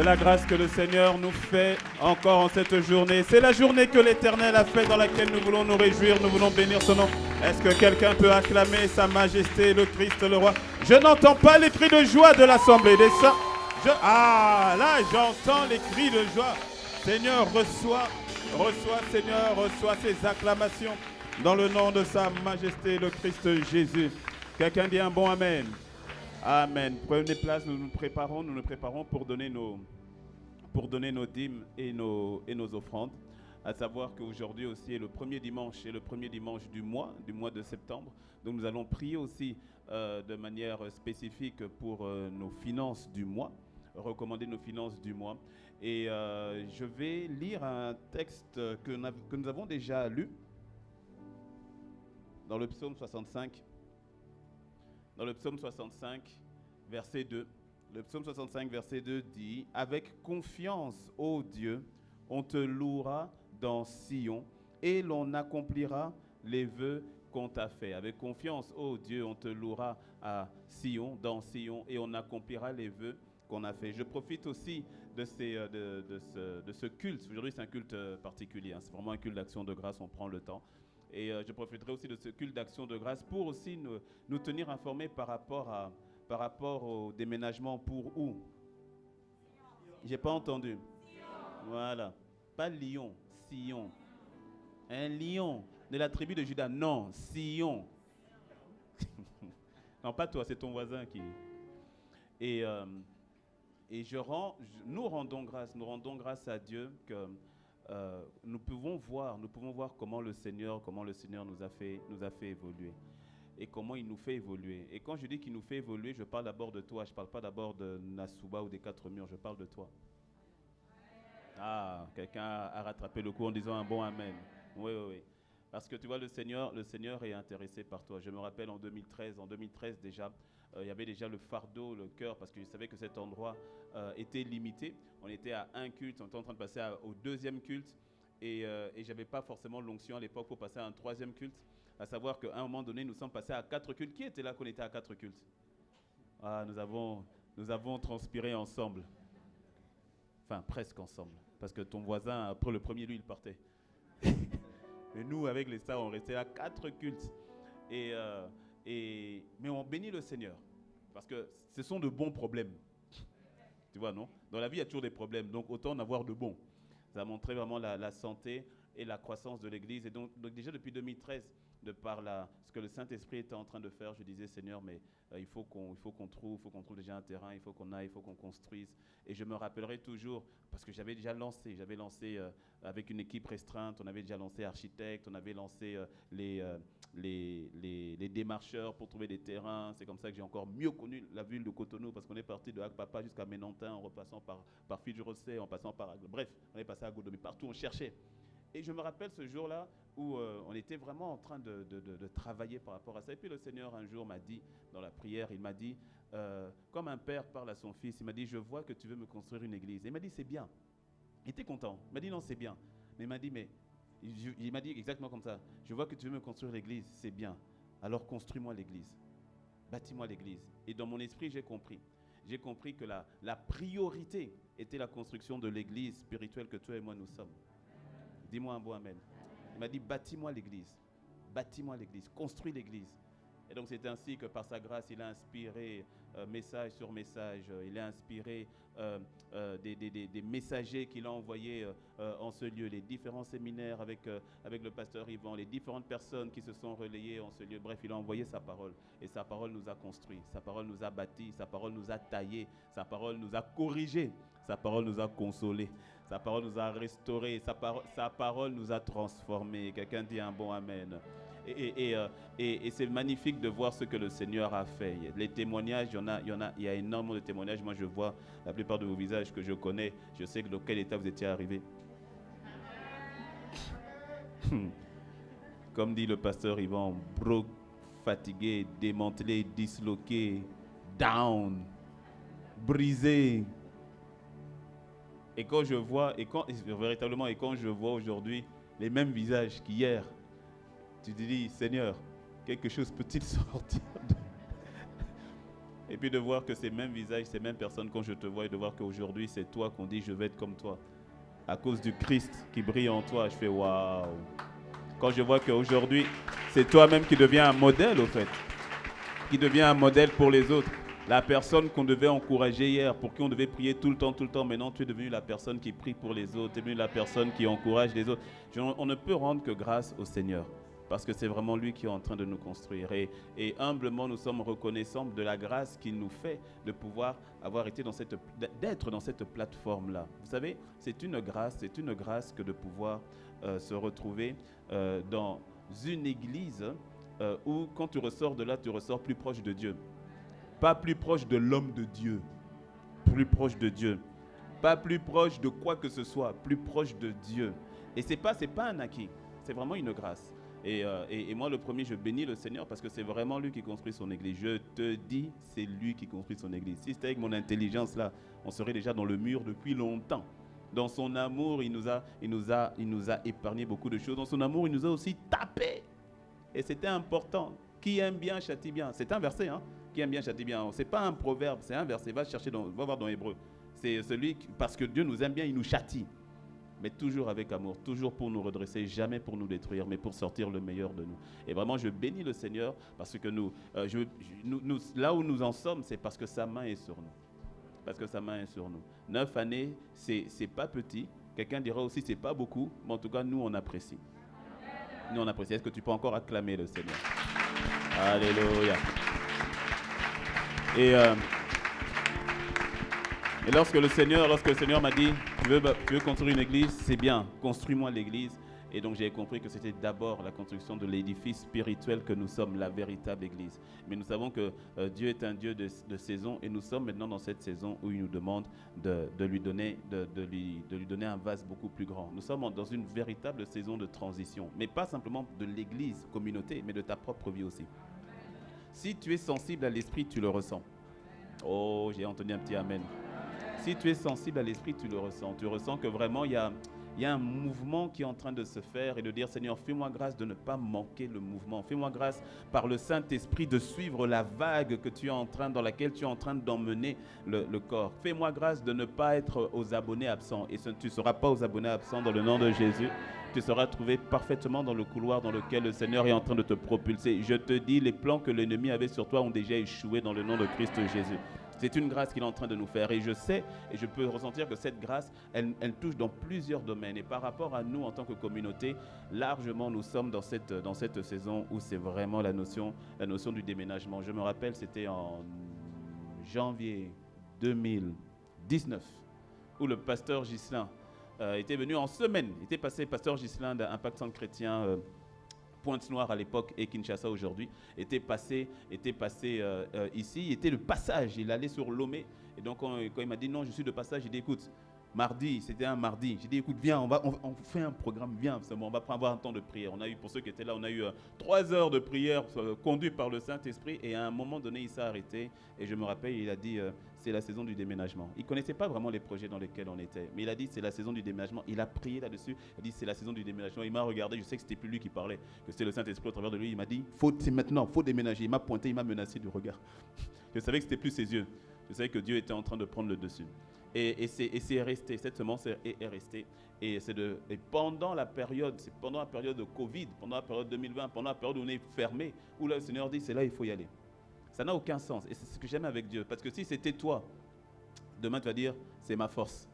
la grâce que le Seigneur nous fait encore en cette journée. C'est la journée que l'Éternel a faite dans laquelle nous voulons nous réjouir, nous voulons bénir son nom. Est-ce que quelqu'un peut acclamer sa majesté, le Christ, le roi? Je n'entends pas les cris de joie de l'assemblée des saints. Ah, là, j'entends les cris de joie. Seigneur, reçois, Seigneur, reçois ces acclamations dans le nom de sa majesté, le Christ Jésus. Quelqu'un dit un bon amen. Amen. Prenez place, nous nous préparons pour donner nos dîmes et nos offrandes. À savoir qu'aujourd'hui aussi est le premier dimanche du mois de septembre. Donc nous allons prier aussi de manière spécifique pour nos finances du mois, recommander nos finances du mois. Et je vais lire un texte que nous avons déjà lu dans le psaume 65. Dans le psaume 65, verset 2. Le psaume 65, verset 2 dit « Avec confiance, ô Dieu, on te louera dans Sion et l'on accomplira les vœux qu'on t'a fait. » Avec confiance, ô Dieu, on te louera à Sion, dans Sion, et on accomplira les vœux qu'on a fait. Je profite aussi de ce culte. Aujourd'hui, c'est un culte particulier. C'est vraiment un culte d'action de grâce. On prend le temps. Et je profiterai aussi de ce culte d'action de grâce pour aussi nous tenir informés par rapport au déménagement pour où? J'ai pas entendu. Voilà. Pas Lyon, Sion. Un lion de la tribu de Juda. Non, Sion. Non, pas toi, c'est ton voisin qui... Et nous rendons grâce à Dieu que nous pouvons voir comment le Seigneur nous a fait évoluer et comment il nous fait évoluer. Et quand je dis qu'il nous fait évoluer, je parle d'abord de toi, je ne parle pas d'abord de Nasuba ou des Quatre Murs, je parle de toi. Ah, quelqu'un a rattrapé le coup en disant un bon amen. Oui. Parce que tu vois, le Seigneur est intéressé par toi. Je me rappelle en 2013 déjà, il y avait déjà le fardeau, le cœur, parce que je savais que cet endroit était limité. On était à un culte, on était en train de passer au deuxième culte, et je n'avais pas forcément l'onction à l'époque pour passer à un troisième culte. À savoir qu'à un moment donné, nous sommes passés à 4 cultes. Qui était là qu'on était à 4 cultes? Ah, nous avons transpiré ensemble. Enfin, presque ensemble. Parce que ton voisin, après le premier, lui, il partait. Et nous, avec les stars, on restait à 4 cultes. Mais on bénit le Seigneur. Parce que ce sont de bons problèmes. Tu vois, non? Dans la vie, il y a toujours des problèmes. Donc, autant en avoir de bons. Ça a montré vraiment la santé et la croissance de l'Église. Et donc déjà depuis 2013, de par ce que le Saint-Esprit était en train de faire, je disais, Seigneur, mais il faut qu'on trouve déjà un terrain, il faut qu'on construise. Et je me rappellerai toujours, parce que j'avais lancé avec une équipe restreinte, on avait déjà lancé architecte, on avait lancé les démarcheurs pour trouver des terrains. C'est comme ça que j'ai encore mieux connu la ville de Cotonou, parce qu'on est parti de Akpapa jusqu'à Ménantin, en repassant par Fidjurosé, en passant par... Bref, on est passé à Godomé, partout on cherchait. Et je me rappelle ce jour-là où on était vraiment en train de travailler par rapport à ça. Et puis le Seigneur un jour m'a dit, dans la prière, il m'a dit, comme un père parle à son fils, il m'a dit, je vois que tu veux me construire une église. Et il m'a dit, c'est bien. Il était content. Il m'a dit, non, c'est bien. Mais il m'a dit exactement comme ça, je vois que tu veux me construire l'église, c'est bien. Alors construis-moi l'église. Bâtis-moi l'église. Et dans mon esprit, j'ai compris. J'ai compris que la priorité était la construction de l'église spirituelle que toi et moi nous sommes. Dis-moi un bon amen. Il m'a dit, bâtis-moi l'église, construis l'église. Et donc c'est ainsi que par sa grâce, il a inspiré message sur message, il a inspiré des messagers qu'il a envoyés en ce lieu, les différents séminaires avec le pasteur Yvan, les différentes personnes qui se sont relayées en ce lieu. Bref, il a envoyé sa parole et sa parole nous a construits, sa parole nous a bâtis, sa parole nous a taillés, sa parole nous a corrigés, sa parole nous a consolés. Sa parole nous a restaurés, sa parole nous a transformés. Quelqu'un dit un bon amen. Et c'est magnifique de voir ce que le Seigneur a fait. Les témoignages, il y a énormément de témoignages. Moi, je vois la plupart de vos visages que je connais. Je sais dans quel état vous étiez arrivés. Comme dit le pasteur Yvan, broke, fatigué, démantelé, disloqué, down, brisé. Et quand je vois aujourd'hui les mêmes visages qu'hier, tu te dis, Seigneur, quelque chose peut-il sortir Et puis de voir que ces mêmes visages, ces mêmes personnes, quand je te vois, et de voir qu'aujourd'hui, c'est toi qu'on dit, je vais être comme toi. À cause du Christ qui brille en toi, je fais waouh. Quand je vois qu'aujourd'hui, c'est toi-même qui deviens un modèle, au fait. Qui devient un modèle pour les autres. La personne qu'on devait encourager hier, pour qui on devait prier tout le temps, maintenant tu es devenu la personne qui prie pour les autres, tu es devenu la personne qui encourage les autres. On ne peut rendre que grâce au Seigneur, parce que c'est vraiment lui qui est en train de nous construire. Et humblement, nous sommes reconnaissants de la grâce qu'il nous fait de pouvoir avoir été d'être dans cette plateforme-là. Vous savez, c'est une grâce que de pouvoir se retrouver dans une église où quand tu ressors de là, tu ressors plus proche de Dieu. Pas plus proche de l'homme de Dieu, plus proche de Dieu. Pas plus proche de quoi que ce soit, plus proche de Dieu. Et c'est pas un acquis, c'est vraiment une grâce. Et moi, le premier, je bénis le Seigneur parce que c'est vraiment lui qui construit son église. Je te dis, c'est lui qui construit son église. Si c'était avec mon intelligence là, on serait déjà dans le mur depuis longtemps. Dans son amour, il nous a épargné beaucoup de choses. Dans son amour, il nous a aussi tapé. Et c'était important. Qui aime bien, châtie bien. C'est un verset, hein. Qui aime bien, châtie bien. Ce n'est pas un proverbe, c'est un verset. Va voir dans Hébreu. C'est celui, parce que Dieu nous aime bien, il nous châtie. Mais toujours avec amour, toujours pour nous redresser, jamais pour nous détruire, mais pour sortir le meilleur de nous. Et vraiment, je bénis le Seigneur parce que là où nous en sommes, c'est parce que sa main est sur nous. Parce que sa main est sur nous. 9 années, c'est pas petit. Quelqu'un dira aussi, c'est pas beaucoup, mais en tout cas, nous, on apprécie. Nous, on apprécie. Est-ce que tu peux encore acclamer le Seigneur? Alléluia. Et lorsque le Seigneur m'a dit, tu veux construire une église, c'est bien, construis-moi l'église. Et donc j'ai compris que c'était d'abord la construction de l'édifice spirituel que nous sommes, la véritable église. Mais nous savons que Dieu est un Dieu de saison et nous sommes maintenant dans cette saison où il nous demande de lui donner un vase beaucoup plus grand. Nous sommes dans une véritable saison de transition, mais pas simplement de l'église, communauté, mais de ta propre vie aussi. Si tu es sensible à l'esprit, tu le ressens. Oh, j'ai entendu un petit amen. Si tu es sensible à l'esprit, tu le ressens. Tu ressens que vraiment, il y a un mouvement qui est en train de se faire et de dire, Seigneur, fais-moi grâce de ne pas manquer le mouvement. Fais-moi grâce par le Saint-Esprit de suivre la vague dans laquelle tu es en train d'emmener le corps. Fais-moi grâce de ne pas être aux abonnés absents. Et tu ne seras pas aux abonnés absents dans le nom de Jésus. Tu seras trouvé parfaitement dans le couloir dans lequel le Seigneur est en train de te propulser. Je te dis, les plans que l'ennemi avait sur toi ont déjà échoué dans le nom de Christ Jésus. C'est une grâce qu'il est en train de nous faire. Et je sais, et je peux ressentir que cette grâce, elle touche dans plusieurs domaines. Et par rapport à nous, en tant que communauté, largement, nous sommes dans cette saison où c'est vraiment la notion du déménagement. Je me rappelle, c'était en janvier 2019, où le pasteur Ghislain était venu en semaine. Il était passé, pasteur Ghislain d'Impact Centre Chrétien, Pointe-Noire à l'époque et Kinshasa aujourd'hui, était passé ici. Il était de passage, il allait sur Lomé. Et donc quand il m'a dit non, je suis de passage, j'ai dit écoute, mardi, c'était un mardi, j'ai dit écoute, viens, on fait un programme, viens, on va avoir un temps de prière. On a eu, pour ceux qui étaient là, on a eu 3 heures de prière conduites par le Saint-Esprit. Et à un moment donné, il s'est arrêté et je me rappelle, il a dit c'est la saison du déménagement. Il ne connaissait pas vraiment les projets dans lesquels on était, mais il a dit c'est la saison du déménagement. Il a prié là-dessus, il a dit c'est la saison du déménagement. Il m'a regardé, je sais que c'était plus lui qui parlait, que c'était le Saint-Esprit au travers de lui. Il m'a dit c'est maintenant, il faut déménager. Il m'a pointé, il m'a menacé du regard. Je savais que c'était plus ses yeux. Je savais que Dieu était en train de prendre le dessus. Et c'est resté, cette semence est restée. Et pendant la période de Covid, pendant la période 2020, pendant la période où on est fermé, où le Seigneur dit c'est là il faut y aller. Ça n'a aucun sens. Et c'est ce que j'aime avec Dieu. Parce que si c'était toi, demain tu vas dire c'est ma force.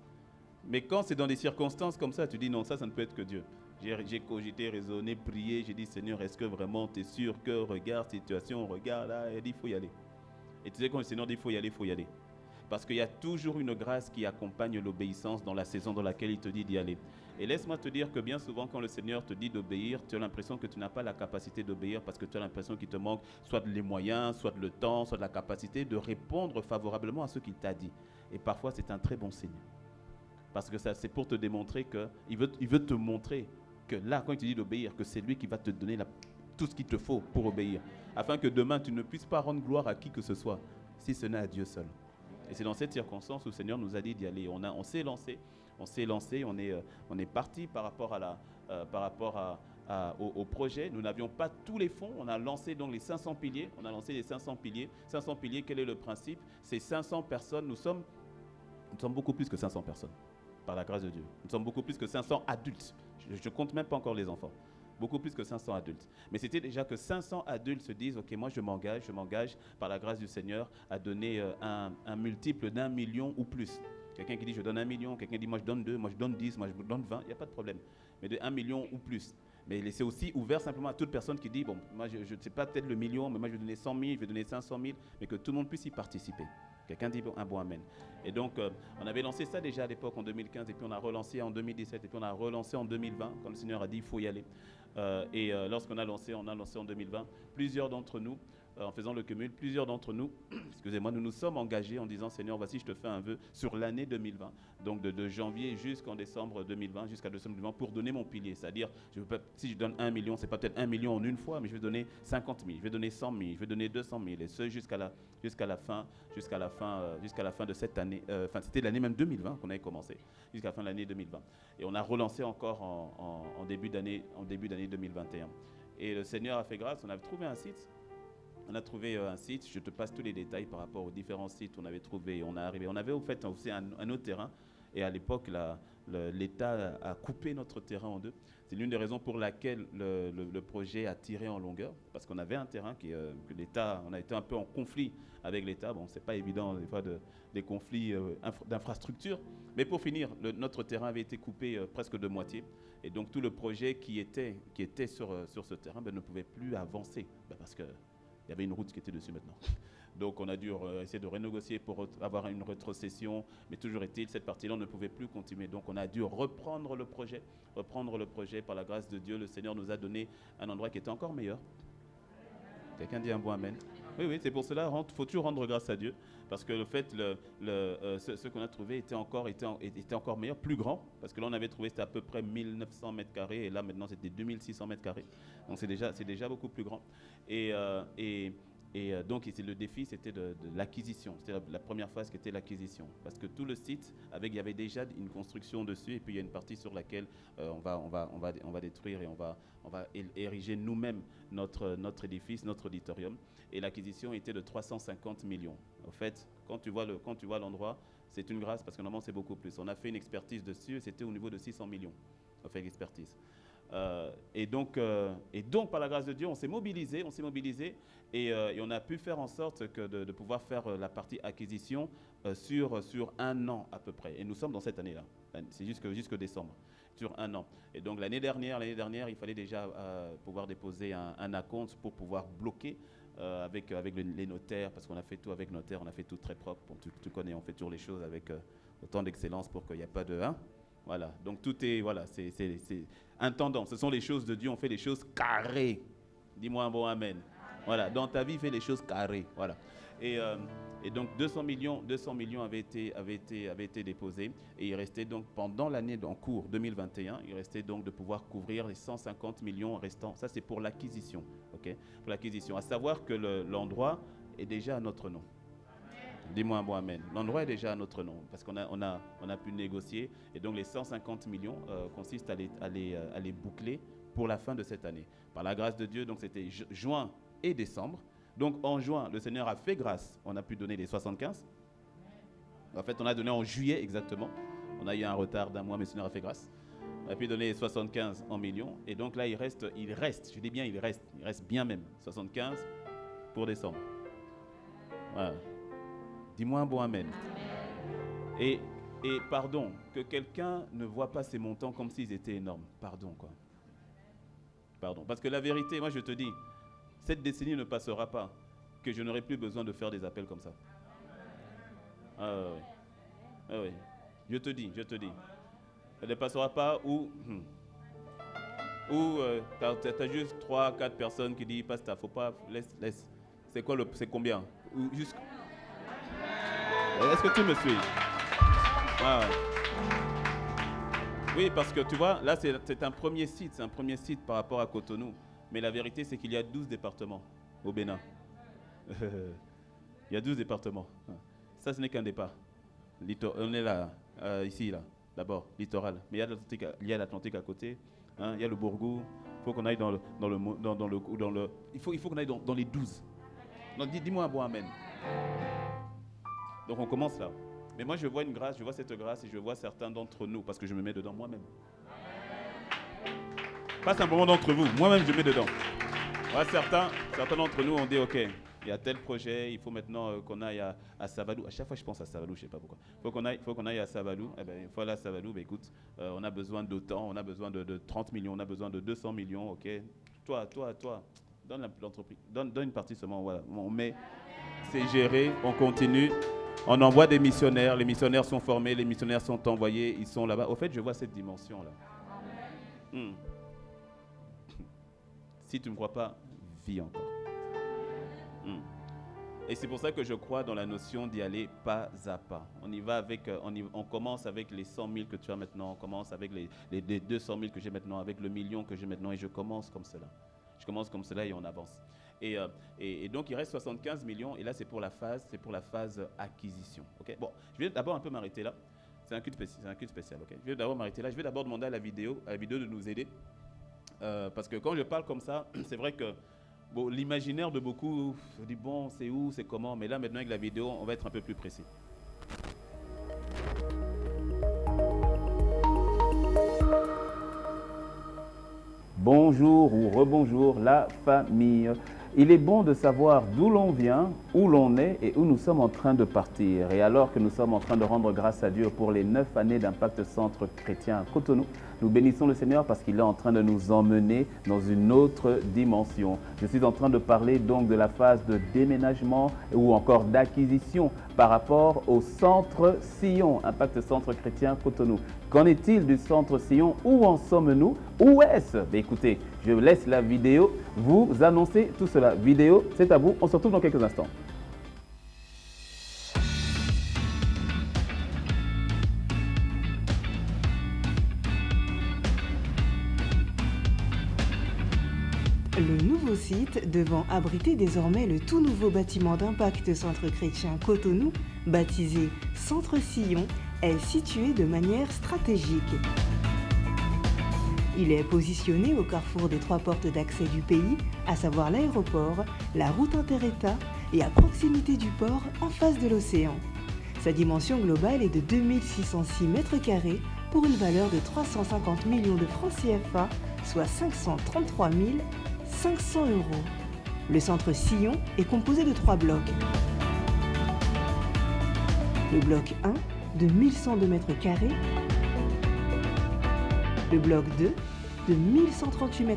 Mais quand c'est dans des circonstances comme ça, tu dis non, ça ne peut être que Dieu. J'ai cogité, raisonné, prié, j'ai dit Seigneur, est-ce que vraiment tu es sûr que regarde situation, regarde là, il dit il faut y aller. Et tu sais quand le Seigneur dit il faut y aller, il faut y aller. Parce qu'il y a toujours une grâce qui accompagne l'obéissance dans la saison dans laquelle il te dit d'y aller. Et laisse-moi te dire que bien souvent, quand le Seigneur te dit d'obéir, tu as l'impression que tu n'as pas la capacité d'obéir parce que tu as l'impression qu'il te manque soit les moyens, soit le temps, soit la capacité de répondre favorablement à ce qu'il t'a dit. Et parfois, c'est un très bon signe. Parce que ça, c'est pour te démontrer qu'il veut te montrer que là, quand il te dit d'obéir, que c'est lui qui va te donner tout ce qu'il te faut pour obéir. Afin que demain, tu ne puisses pas rendre gloire à qui que ce soit, si ce n'est à Dieu seul. Et c'est dans cette circonstance où le Seigneur nous a dit d'y aller. On s'est lancé, on est parti par rapport au projet. Nous n'avions pas tous les fonds. On a lancé donc les 500 piliers. On a lancé les 500 piliers. 500 piliers, quel est le principe? C'est 500 personnes. Nous sommes beaucoup plus que 500 personnes, par la grâce de Dieu. Nous sommes beaucoup plus que 500 adultes. Je ne compte même pas encore les enfants. Beaucoup plus que 500 adultes. Mais c'était déjà que 500 adultes se disent, OK, moi je m'engage par la grâce du Seigneur à donner un multiple d'1 million ou plus. Quelqu'un qui dit, je donne 1 million, quelqu'un dit, moi je donne 2, moi je donne 10, moi je donne 20, il n'y a pas de problème. Mais de 1 million ou plus. Mais c'est aussi ouvert simplement à toute personne qui dit, bon, moi je ne sais pas peut-être le million, mais moi je vais donner 100 000, je vais donner 500 000, mais que tout le monde puisse y participer. Quelqu'un dit un bon amen. Et donc, on avait lancé ça déjà à l'époque en 2015, et puis on a relancé en 2017, et puis on a relancé en 2020, quand le Seigneur a dit, il faut y aller. Lorsqu'on a lancé en 2020, plusieurs d'entre nous, en faisant le cumul, plusieurs d'entre nous, excusez-moi, nous nous sommes engagés en disant, Seigneur, voici, je te fais un vœu sur l'année 2020, donc de janvier jusqu'en décembre 2020, jusqu'à décembre 2020, pour donner mon pilier. C'est-à-dire, si je donne 1 million, c'est pas peut-être 1 million en une fois, mais je vais donner 50 000, je vais donner 100 000, je vais donner 200 000, et ce jusqu'à la fin de cette année. Enfin, c'était l'année même 2020 qu'on avait commencé, jusqu'à la fin de l'année 2020. Et on a relancé encore en début d'année 2021. Et le Seigneur a fait grâce, on a trouvé un site. Je te passe tous les détails par rapport aux différents sites qu'on avait trouvés. On avait au fait aussi un autre terrain, et à l'époque, l'État a coupé notre terrain en deux. C'est l'une des raisons pour laquelle le projet a tiré en longueur, parce qu'on avait un terrain que l'État, on a été un peu en conflit avec l'État. Bon, c'est pas évident des fois des conflits d'infrastructure, mais pour finir, notre terrain avait été coupé presque de moitié, et donc tout le projet qui était sur ce terrain ne pouvait plus avancer, parce que il y avait une route qui était dessus maintenant. Donc on a dû essayer de renégocier pour avoir une rétrocession, mais toujours est-il, cette partie-là, on ne pouvait plus continuer. Donc on a dû reprendre le projet par la grâce de Dieu. Le Seigneur nous a donné un endroit qui était encore meilleur. Quelqu'un dit un bon amen? Oui, c'est pour cela, il faut toujours rendre grâce à Dieu, parce que le fait, ce qu'on a trouvé était encore meilleur, plus grand, parce que là on avait trouvé, c'était à peu près 1900 mètres carrés, et là maintenant c'était 2600 mètres carrés, donc c'est déjà beaucoup plus grand. Donc le défi, c'était de l'acquisition. C'était la première phase qui était l'acquisition. Parce que tout le site, il y avait déjà une construction dessus, et puis il y a une partie sur laquelle on va détruire, et on va ériger nous-mêmes notre édifice, notre auditorium. Et l'acquisition était de 350 millions. En fait, quand tu vois l'endroit, c'est une grâce, parce que normalement c'est beaucoup plus. On a fait une expertise dessus, et c'était au niveau de 600 millions. On a fait l'expertise. Et donc, par la grâce de Dieu, on s'est mobilisé, et on a pu faire en sorte que de pouvoir faire la partie acquisition sur 1 an à peu près. Et nous sommes dans cette année-là, c'est jusque décembre, sur 1 an. Et donc l'année dernière, il fallait déjà pouvoir déposer un acompte pour pouvoir bloquer avec les notaires, parce qu'on a fait tout avec notaire, on a fait tout très propre. Bon, tu connais, on fait toujours les choses avec autant d'excellence pour qu'il n'y ait pas de... Voilà, donc tout est, voilà, c'est intendant. Ce sont les choses de Dieu, on fait les choses carrées. Dis-moi un bon amen. Voilà, dans ta vie, fais les choses carrées. Voilà. Et donc 200 millions avaient été déposés, et il restait donc pendant l'année en cours 2021, il restait donc de pouvoir couvrir les 150 millions restants. Ça c'est pour l'acquisition, ok? Pour l'acquisition. À savoir que l'endroit est déjà à notre nom. Dis-moi un bon amen. L'endroit est déjà à notre nom, parce qu'on a pu négocier, et donc les 150 millions consistent à les boucler pour la fin de cette année. Par la grâce de Dieu, donc c'était juin et décembre. Donc en juin, le Seigneur a fait grâce, on a pu donner les 75. En fait, on a donné en juillet exactement. On a eu un retard d'1 mois, mais le Seigneur a fait grâce. On a pu donner les 75 en millions, et donc là il reste, je dis bien il reste bien même, 75 pour décembre. Voilà. Dis-moi un bon amen. Et pardon, que quelqu'un ne voit pas ces montants comme s'ils étaient énormes. Pardon, quoi. Pardon. Parce que la vérité, moi je te dis, cette décennie ne passera pas que je n'aurai plus besoin de faire des appels comme ça. Ah oui. Je te dis. Elle ne passera pas où tu as juste 3-4 personnes qui disent, pasteur, faut pas, laisse. C'est combien? Ou juste... Est-ce que tu me suis? Ouais. Oui, parce que tu vois, là c'est un premier site par rapport à Cotonou. Mais la vérité, c'est qu'il y a 12 départements au Bénin. Il y a 12 départements. Ça, ce n'est qu'un départ. On est là, ici, là. d'abord, littoral. Mais il y a l'Atlantique à côté, hein, il y a le Bourgou. Il faut qu'on aille il faut qu'on aille dans les 12. Donc dis-moi un bon amen. Donc on commence là. Mais moi je vois une grâce, je vois cette grâce et je vois certains d'entre nous, parce que je me mets dedans moi-même. Pas simplement d'entre vous, moi-même je me mets dedans. Ouais, certains d'entre nous ont dit ok, il y a tel projet, il faut maintenant qu'on aille à Savalou. À chaque fois je pense à Savalou, je ne sais pas pourquoi. Il faut qu'on aille à Savalou. Eh ben, il faut aller à Savalou, ben, écoute, on a besoin d'autant, on a besoin de 30 millions, on a besoin de 200 millions, ok. Toi, donne l'entreprise, donne une partie seulement, voilà. On met, c'est géré, on continue. On envoie des missionnaires, les missionnaires sont formés, les missionnaires sont envoyés, ils sont là-bas. Au fait, je vois cette dimension-là. Si tu ne me crois pas, vis encore. Et c'est pour ça que je crois dans la notion d'y aller pas à pas. On y va avec, on commence avec les 100 000 que tu as maintenant, on commence avec les 200 000 que j'ai maintenant, avec le million que j'ai maintenant, et je commence comme cela. Je commence comme cela et on avance. Et donc il reste 75 millions, et là c'est pour la phase acquisition. Okay, bon, je vais d'abord un peu m'arrêter là. C'est un culte spécial. Okay, je vais d'abord m'arrêter là. Je vais d'abord demander à la vidéo de nous aider. Parce que quand je parle comme ça, c'est vrai que bon, l'imaginaire de beaucoup dit bon, c'est où, c'est comment, mais là maintenant avec la vidéo, on va être un peu plus précis. Bonjour ou rebonjour la famille. Il est bon de savoir d'où l'on vient, où l'on est et où nous sommes en train de partir. Et alors que nous sommes en train de rendre grâce à Dieu pour les 9 années d'Impact Centre Chrétien à Cotonou, nous bénissons le Seigneur parce qu'il est en train de nous emmener dans une autre dimension. Je suis en train de parler donc de la phase de déménagement ou encore d'acquisition par rapport au Centre Sion, Impact Centre Chrétien Cotonou. Qu'en est-il du Centre Sion? Où en sommes-nous? Où est-ce? Écoutez, je laisse la vidéo vous annoncer tout cela. Vidéo, c'est à vous. On se retrouve dans quelques instants. Le nouveau site, devant abriter désormais le tout nouveau bâtiment d'Impact Centre Chrétien Cotonou, baptisé Centre Sion, est situé de manière stratégique. Il est positionné au carrefour des 3 portes d'accès du pays, à savoir l'aéroport, la route inter-État et à proximité du port en face de l'océan. Sa dimension globale est de 2606 m² pour une valeur de 350 millions de francs CFA, soit 533 500 €. Le centre Sion est composé de 3 blocs. Le bloc 1 de 1102 m², le bloc 2 de 1138 m²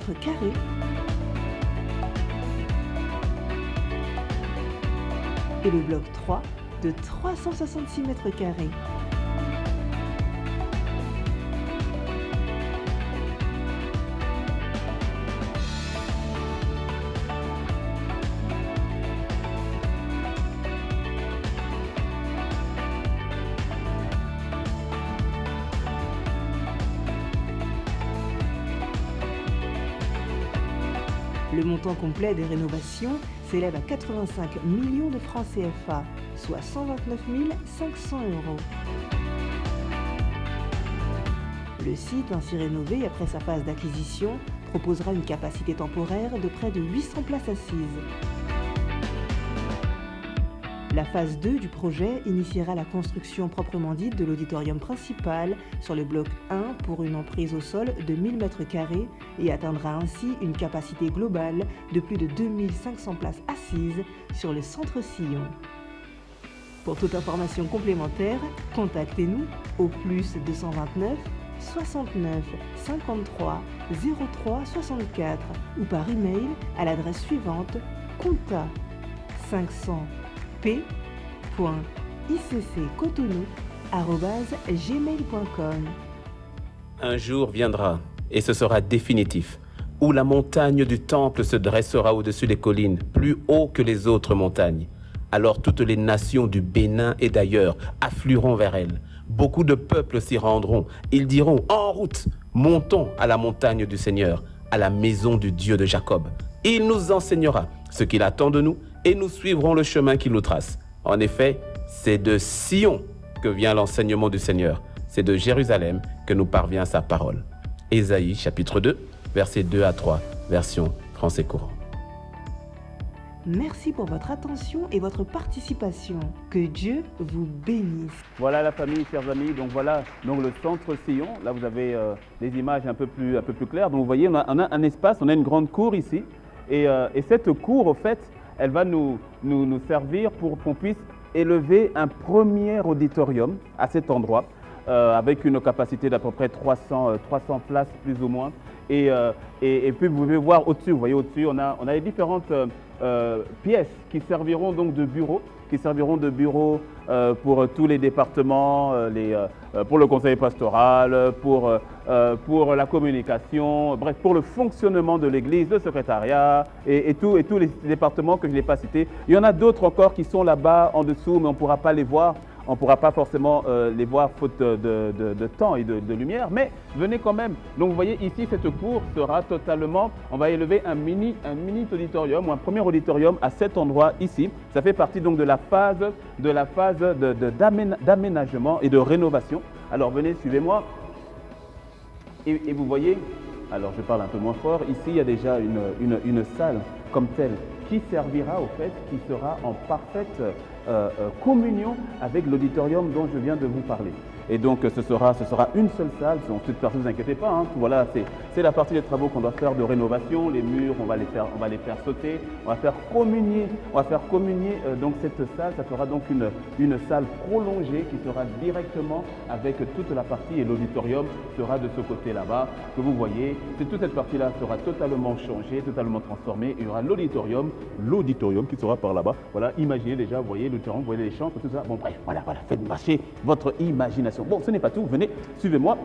et le bloc 3 de 366 m². Le montant complet des rénovations s'élève à 85 millions de francs CFA, soit 129 500 €. Le site ainsi rénové après sa phase d'acquisition proposera une capacité temporaire de près de 800 places assises. La phase 2 du projet initiera la construction proprement dite de l'auditorium principal sur le bloc 1 pour une emprise au sol de 1000 m² et atteindra ainsi une capacité globale de plus de 2500 places assises sur le centre Sion. Pour toute information complémentaire, contactez-nous au +229 69 53 03 64 ou par email à l'adresse suivante conta500p.icccotonou@gmail.com. Un jour viendra, et ce sera définitif, où la montagne du temple se dressera au-dessus des collines, plus haut que les autres montagnes. Alors toutes les nations du Bénin et d'ailleurs afflueront vers elle. Beaucoup de peuples s'y rendront. Ils diront, en route, montons à la montagne du Seigneur, à la maison du Dieu de Jacob. Il nous enseignera ce qu'il attend de nous et nous suivrons le chemin qu'il nous trace. En effet, c'est de Sion que vient l'enseignement du Seigneur. C'est de Jérusalem que nous parvient sa parole. Ésaïe chapitre 2, versets 2 à 3, version français courant. Merci pour votre attention et votre participation. Que Dieu vous bénisse. Voilà la famille, chers amis. Donc voilà donc le centre Sion. Là, vous avez les images un peu plus claires. Donc vous voyez, on a un espace, on a une grande cour ici. Et cette cour, au fait, elle va nous servir pour qu'on puisse élever un premier auditorium à cet endroit, avec une capacité d'à peu près 300 places plus ou moins. Et puis vous pouvez voir au-dessus, vous voyez au-dessus, on a les différentes pièces qui serviront donc de bureaux, pour tous les départements, pour le conseil pastoral, pour la communication, bref, pour le fonctionnement de l'église, le secrétariat et tous les départements que je n'ai pas cités. Il y en a d'autres encore qui sont là-bas en dessous, mais on ne pourra pas les voir. On ne pourra pas forcément les voir faute de temps et de lumière, mais venez quand même. Donc vous voyez ici, cette cour sera totalement, on va élever un mini auditorium ou un premier auditorium à cet endroit ici. Ça fait partie donc de la phase d'aménagement et de rénovation. Alors venez, suivez-moi. Et vous voyez, alors je parle un peu moins fort, ici il y a déjà une salle comme telle qui servira au fait, qui sera en parfaite communion avec l'auditorium dont je viens de vous parler. Et donc ce sera une seule salle, ne vous inquiétez pas, hein, voilà, c'est la partie des travaux qu'on doit faire de rénovation, les murs, on va les faire sauter, on va faire communier donc cette salle, ça sera donc une salle prolongée qui sera directement avec toute la partie et l'auditorium sera de ce côté là-bas que vous voyez. Toute cette partie-là sera totalement changée, totalement transformée. Il y aura l'auditorium qui sera par là-bas. Voilà, imaginez déjà, vous voyez l'auditorium, vous voyez les champs, tout ça. Bon bref, voilà, faites marcher votre imagination. Bon, ce n'est pas tout, venez, suivez-moi.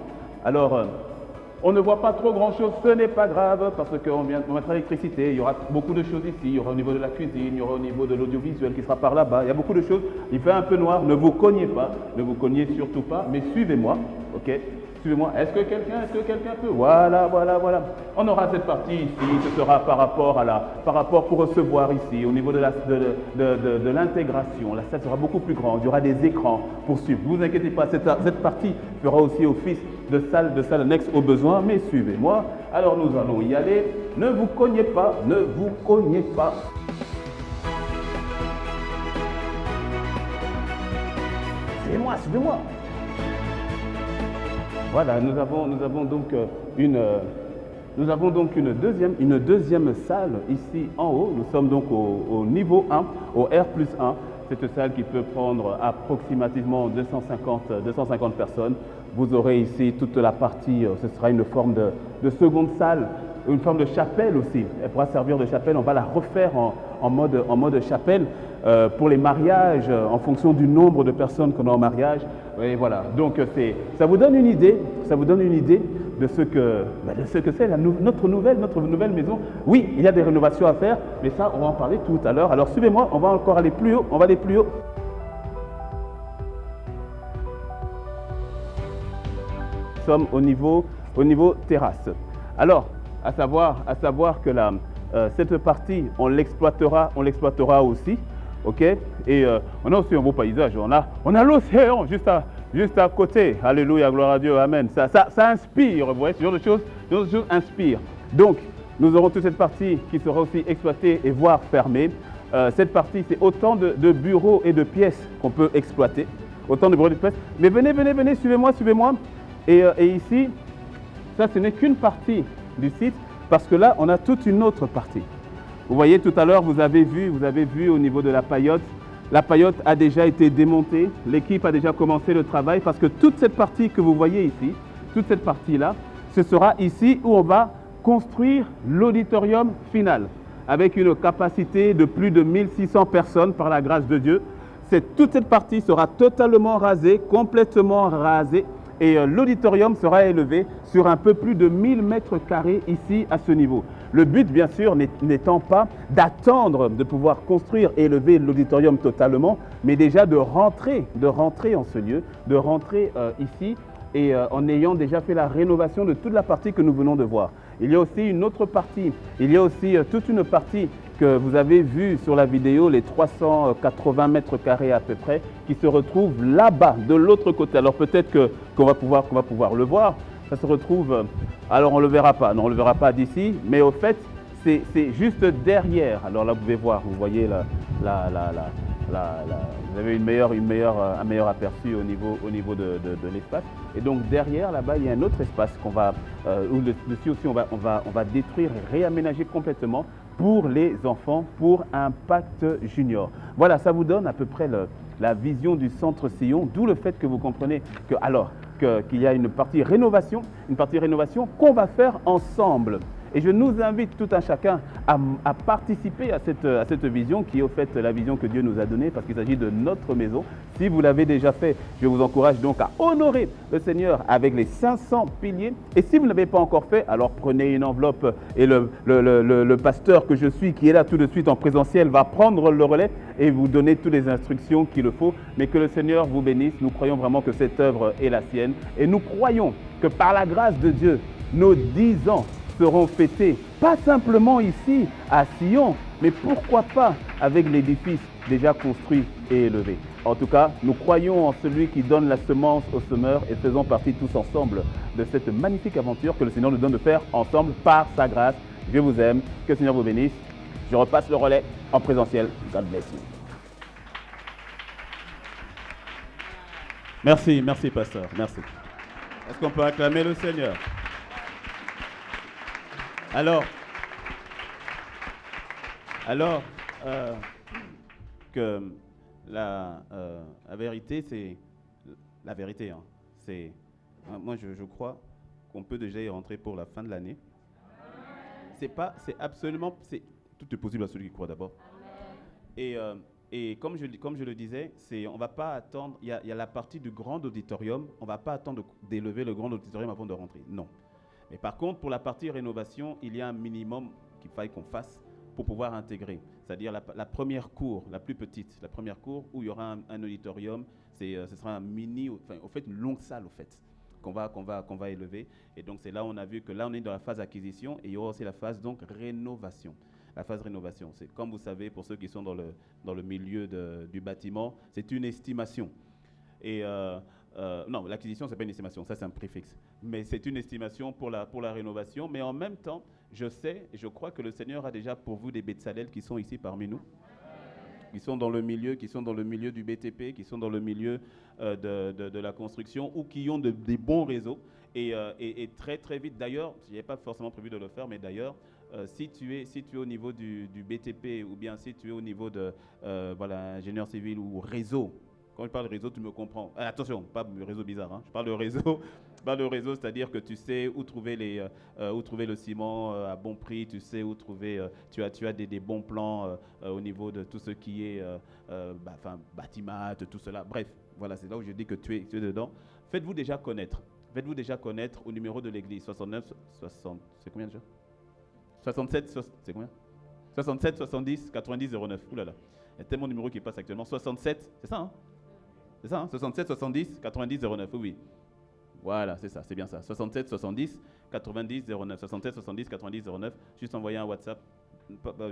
Alors, on ne voit pas trop grand-chose, ce n'est pas grave, parce qu'on mettra l'électricité, il y aura beaucoup de choses ici, il y aura au niveau de la cuisine, il y aura au niveau de l'audiovisuel qui sera par là-bas, il y a beaucoup de choses, il fait un peu noir, ne vous cognez pas, ne vous cognez surtout pas, mais suivez-moi, ok? Suivez-moi, est-ce que quelqu'un peut? Voilà. On aura cette partie ici, ce sera par rapport pour recevoir ici, au niveau de l'intégration. La salle sera beaucoup plus grande, il y aura des écrans pour suivre. Ne vous inquiétez pas, cette partie fera aussi office de salle annexe au besoin, mais suivez-moi. Alors nous allons y aller. Ne vous cognez pas. Suivez-moi. Voilà, nous avons donc une deuxième salle ici en haut. Nous sommes donc au niveau 1, au R+1. Cette salle qui peut prendre approximativement 250 personnes. Vous aurez ici toute la partie, ce sera une forme de seconde salle, une forme de chapelle aussi. Elle pourra servir de chapelle, on va la refaire en mode chapelle pour les mariages, en fonction du nombre de personnes qu'on a en mariage. Et voilà, donc ça vous donne une idée de ce que c'est notre nouvelle maison. Oui, il y a des rénovations à faire, mais ça, on va en parler tout à l'heure. Alors suivez-moi, on va encore aller plus haut, Nous sommes au niveau terrasse. Alors, à savoir que cette partie, on l'exploitera aussi, ok? Et on a aussi un beau paysage. On a l'océan juste à côté. Alléluia, gloire à Dieu, amen. Ça inspire, vous voyez, ce genre de choses inspire. Donc, nous aurons toute cette partie qui sera aussi exploitée et voire fermée. Cette partie, c'est autant de bureaux et de pièces qu'on peut exploiter. Mais venez, suivez-moi. Et ici, ça, ce n'est qu'une partie du site, parce que là, on a toute une autre partie. Vous voyez, tout à l'heure, vous avez vu au niveau de la paillote. La paillote a déjà été démontée. L'équipe a déjà commencé le travail, parce que toute cette partie que vous voyez ici, toute cette partie-là, ce sera ici où on va construire l'auditorium final, avec une capacité de plus de 1600 personnes par la grâce de Dieu. Toute cette partie sera totalement rasée, complètement rasée. Et l'auditorium sera élevé sur un peu plus de 1000 mètres carrés ici à ce niveau. Le but, bien sûr, n'étant pas d'attendre de pouvoir construire et élever l'auditorium totalement, mais déjà de rentrer en ce lieu, de rentrer ici et en ayant déjà fait la rénovation de toute la partie que nous venons de voir. Il y a aussi une autre partie, toute une partie que vous avez vu sur la vidéo, les 380 mètres carrés à peu près, qui se retrouvent là-bas, de l'autre côté. Alors peut-être qu'on va pouvoir le voir. Ça se retrouve, alors on ne le verra pas, non, on ne le verra pas d'ici, mais au fait, c'est juste derrière. Alors là, vous pouvez voir, vous voyez vous avez un meilleur aperçu au niveau de l'espace. Et donc derrière, là-bas, il y a un autre espace où dessus aussi on va détruire et réaménager complètement pour les enfants, pour Impact Junior. Voilà, ça vous donne à peu près la vision du centre Sion, d'où le fait que vous comprenez qu'il y a une partie rénovation qu'on va faire ensemble. Et je nous invite tout un chacun à participer à cette vision qui est au fait la vision que Dieu nous a donnée parce qu'il s'agit de notre maison. Si vous l'avez déjà fait, je vous encourage donc à honorer le Seigneur avec les 500 piliers. Et si vous ne l'avez pas encore fait, alors prenez une enveloppe et le pasteur que je suis qui est là tout de suite en présentiel va prendre le relais et vous donner toutes les instructions qu'il faut. Mais que le Seigneur vous bénisse. Nous croyons vraiment que cette œuvre est la sienne. Et nous croyons que par la grâce de Dieu, nos 10 ans seront fêtés, pas simplement ici à Sion, mais pourquoi pas avec l'édifice déjà construit et élevé. En tout cas, nous croyons en celui qui donne la semence au semeur et faisons partie tous ensemble de cette magnifique aventure que le Seigneur nous donne de faire ensemble par sa grâce. Je vous aime, que le Seigneur vous bénisse. Je repasse le relais en présentiel. God bless you. Merci pasteur, merci. Est-ce qu'on peut acclamer le Seigneur? Alors que la vérité, c'est la vérité. Hein. Moi, je crois qu'on peut déjà y rentrer pour la fin de l'année. Tout est possible à celui qui croit d'abord. Et comme je le disais, on va pas attendre. Il y a la partie du grand auditorium. On va pas attendre d'élever le grand auditorium avant de rentrer. Non. Mais par contre, pour la partie rénovation, il y a un minimum qu'il faille qu'on fasse pour pouvoir intégrer. C'est-à-dire la première cour, la plus petite, la première cour où il y aura un auditorium, ce sera un une longue salle, au fait, qu'on va élever. Et donc, c'est là où on a vu que là, on est dans la phase acquisition et il y aura aussi la phase, donc, rénovation. La phase rénovation, c'est comme vous savez, pour ceux qui sont dans le milieu du bâtiment, c'est une estimation. Et non, l'acquisition, ce n'est pas une estimation, ça c'est un préfixe. Mais c'est une estimation pour la rénovation. Mais en même temps, je sais et je crois que le Seigneur a déjà pour vous des Betsalel qui sont ici parmi nous, qui sont dans le milieu du BTP, qui sont dans le milieu de la construction ou qui ont des bons réseaux. Et très très vite, d'ailleurs, je n'avais pas forcément prévu de le faire, mais d'ailleurs, si tu es au niveau du BTP ou bien si tu es au niveau de ingénieur civil ou réseau. Quand je parle de réseau, tu me comprends. Attention, pas de réseau bizarre. Hein. Je parle de réseau. C'est-à-dire que tu sais où trouver le ciment à bon prix. Tu sais où trouver. Tu as des bons plans au niveau de tout ce qui est bâtiment, tout cela. Bref, voilà, c'est là où je dis que tu es dedans. Faites-vous déjà connaître au numéro de l'église 69 60. C'est combien déjà 67. C'est combien 67 70 90 09. Ouh là là. Il y a tellement de numéros qui passent actuellement. 67, c'est ça, hein? C'est ça, hein? 67 70 90 09, oui. Voilà, c'est ça, c'est bien ça. 67 70 90 09. 67 70 90 09. Juste envoyer un WhatsApp.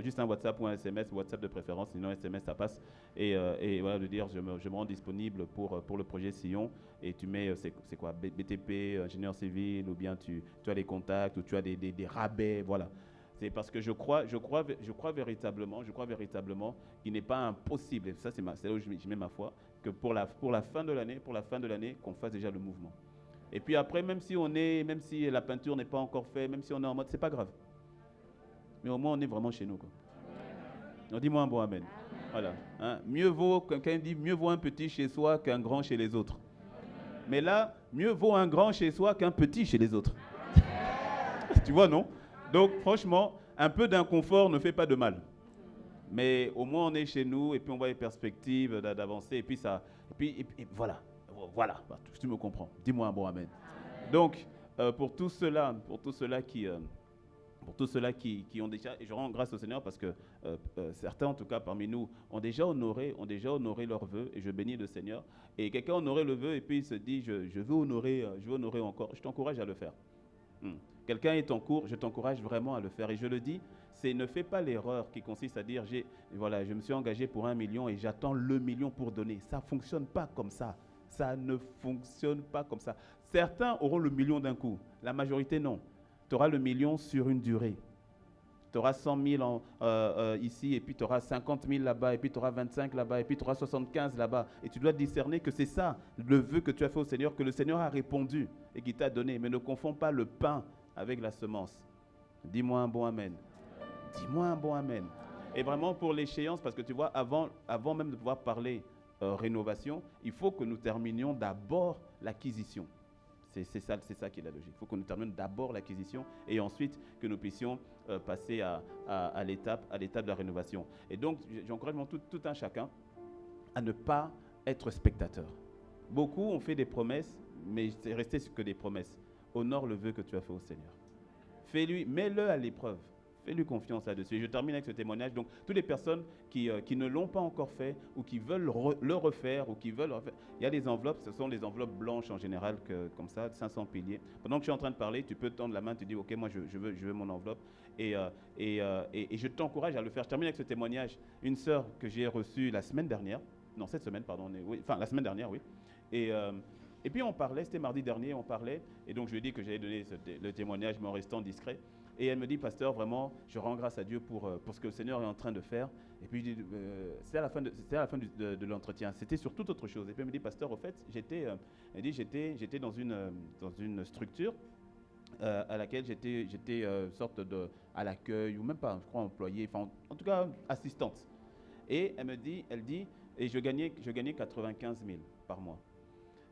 Juste un WhatsApp ou un SMS, WhatsApp de préférence, sinon SMS ça passe. Et voilà, de dire je me rends disponible pour le projet Sion. Et tu mets, c'est quoi, BTP, ingénieur civil, ou bien tu as des contacts, ou tu as des rabais, voilà. C'est parce que je crois véritablement qu'il n'est pas impossible, et ça c'est là où je mets ma foi, que pour la fin de l'année, qu'on fasse déjà le mouvement. Et puis après, même si la peinture n'est pas encore faite, même si on est en mode, c'est pas grave. Mais au moins on est vraiment chez nous, quoi. Donc dis-moi un bon amen. Voilà. Hein? Mieux vaut un petit chez soi qu'un grand chez les autres. Mais là, mieux vaut un grand chez soi qu'un petit chez les autres. Tu vois, non? Donc, franchement, un peu d'inconfort ne fait pas de mal. Mais au moins, on est chez nous et puis on voit les perspectives d'avancer. Et puis, voilà. Tu me comprends. Dis-moi un bon amen. Donc, pour tous ceux-là qui ont déjà, et je rends grâce au Seigneur parce que certains, en tout cas parmi nous, ont déjà honoré leurs vœux et je bénis le Seigneur. Et quelqu'un a honoré le vœu et puis il se dit, je veux honorer encore. Je t'encourage à le faire. Quelqu'un est en cours, je t'encourage vraiment à le faire. Et je le dis, ne fais pas l'erreur qui consiste à dire, voilà, je me suis engagé pour 1 million et j'attends le million pour donner. Ça ne fonctionne pas comme ça. Ça ne fonctionne pas comme ça. Certains auront le million d'un coup. La majorité, non. Tu auras le million sur une durée. Tu auras 100 000 ici, et puis tu auras 50 000 là-bas, et puis tu auras 25 là-bas, et puis tu auras 75 là-bas. Et tu dois discerner que c'est ça, le vœu que tu as fait au Seigneur, que le Seigneur a répondu et qu'il t'a donné. Mais ne confonds pas le pain avec la semence. Dis-moi un bon amen. Dis-moi un bon amen. Et vraiment pour l'échéance, parce que tu vois, avant même de pouvoir parler rénovation, il faut que nous terminions d'abord l'acquisition. C'est ça qui est la logique. Il faut que nous terminions d'abord l'acquisition et ensuite que nous puissions passer à l'étape de la rénovation. Et donc, j'encourage tout un chacun à ne pas être spectateur. Beaucoup ont fait des promesses, mais c'est resté que des promesses. Honore le vœu que tu as fait au Seigneur. Fais-lui, mets-le à l'épreuve. Fais-lui confiance là-dessus. Je termine avec ce témoignage. Donc, toutes les personnes qui ne l'ont pas encore fait ou qui veulent le refaire ou qui veulent refaire, il y a des enveloppes, ce sont des enveloppes blanches en général, comme ça, 500 piliers. Pendant que je suis en train de parler, tu peux tendre la main, tu dis, OK, moi, je veux mon enveloppe. Et je t'encourage à le faire. Je termine avec ce témoignage. Une sœur que j'ai reçue la semaine dernière, non, cette semaine, pardon, la semaine dernière, oui. Et puis on parlait, c'était mardi dernier, on parlait, et donc je lui ai dit que j'allais donner le témoignage, mais en restant discret. Et elle me dit, pasteur, vraiment, je rends grâce à Dieu pour ce que le Seigneur est en train de faire. Et puis je dis, c'était à la fin de l'entretien, c'était sur toute autre chose. Et puis elle me dit, pasteur, au fait, j'étais dans une structure à laquelle j'étais sorte à l'accueil, ou même pas, je crois, employée, enfin, en tout cas, assistante. Et elle dit, et je gagnais 95 000 par mois.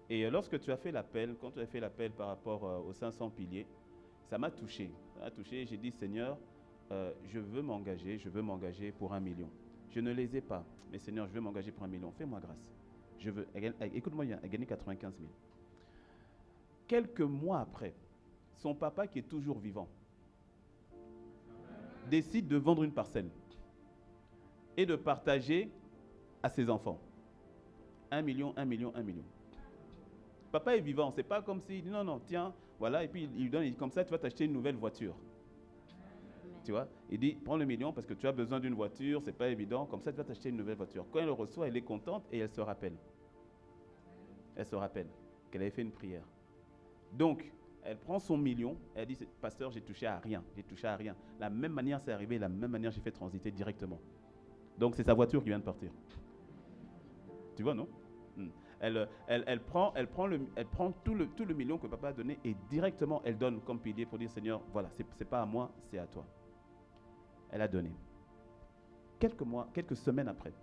Et lorsque tu as fait l'appel, quand tu as fait l'appel par rapport aux 500 piliers, ça m'a touché. J'ai dit, Seigneur, je veux m'engager pour 1 million. Je ne les ai pas, mais Seigneur, je veux m'engager pour 1 million. Fais-moi grâce. Écoute-moi bien, elle a gagné 95 000. Quelques mois après, son papa, qui est toujours vivant, décide de vendre une parcelle et de partager à ses enfants. 1 million, 1 million, 1 million. Papa est vivant, c'est pas comme s'il dit non, tiens, voilà, et puis il lui donne, il dit comme ça, tu vas t'acheter une nouvelle voiture. Tu vois, il dit, prends le million parce que tu as besoin d'une voiture, c'est pas évident, comme ça tu vas t'acheter une nouvelle voiture. Quand elle le reçoit, elle est contente et elle se rappelle. Elle se rappelle qu'elle avait fait une prière. Donc, elle prend son million, elle dit, pasteur, j'ai touché à rien. La même manière c'est arrivé, la même manière j'ai fait transiter directement. Donc c'est sa voiture qui vient de partir. Tu vois, non? Elle prend tout le million que papa a donné et directement elle donne comme pilier pour dire, Seigneur, voilà, c'est pas à moi, c'est à toi. Elle a donné. Quelques semaines après,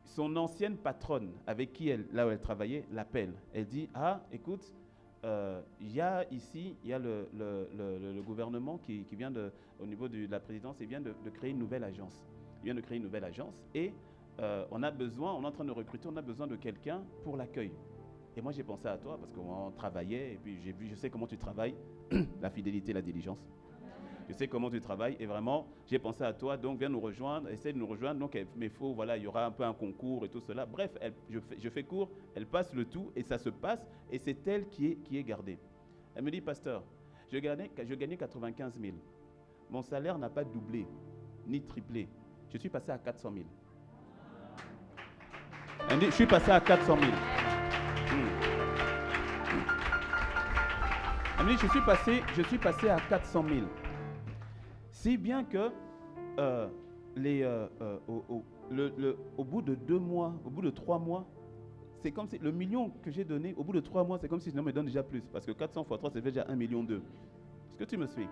son ancienne patronne avec qui là où elle travaillait l'appelle. Elle dit, écoute, il y a le gouvernement qui vient au niveau de la présidence, il vient de créer une nouvelle agence. Il vient de créer une nouvelle agence et on est en train de recruter, on a besoin de quelqu'un pour l'accueil. Et moi j'ai pensé à toi parce qu'on travaillait et puis je sais comment tu travailles, la fidélité, la diligence. Je sais comment tu travailles et vraiment j'ai pensé à toi, donc viens nous rejoindre, essaie de nous rejoindre. Donc il y aura un peu un concours et tout cela. Bref, je fais court, elle passe le tout et ça se passe et c'est elle qui est gardée. Elle me dit, pasteur, je gagnais 95 000. Mon salaire n'a pas doublé ni triplé. Je suis passé à 400 000. Elle dit, je suis passé à 400 000. Elle me dit, je suis passé à 400 000. Si bien que au bout de 2 mois, au bout de 3 mois, c'est comme si le million que j'ai donné, au bout de 3 mois, c'est comme si je me donne déjà plus. Parce que 400 fois 3, ça fait déjà 1,2 million. Est-ce que tu me suis?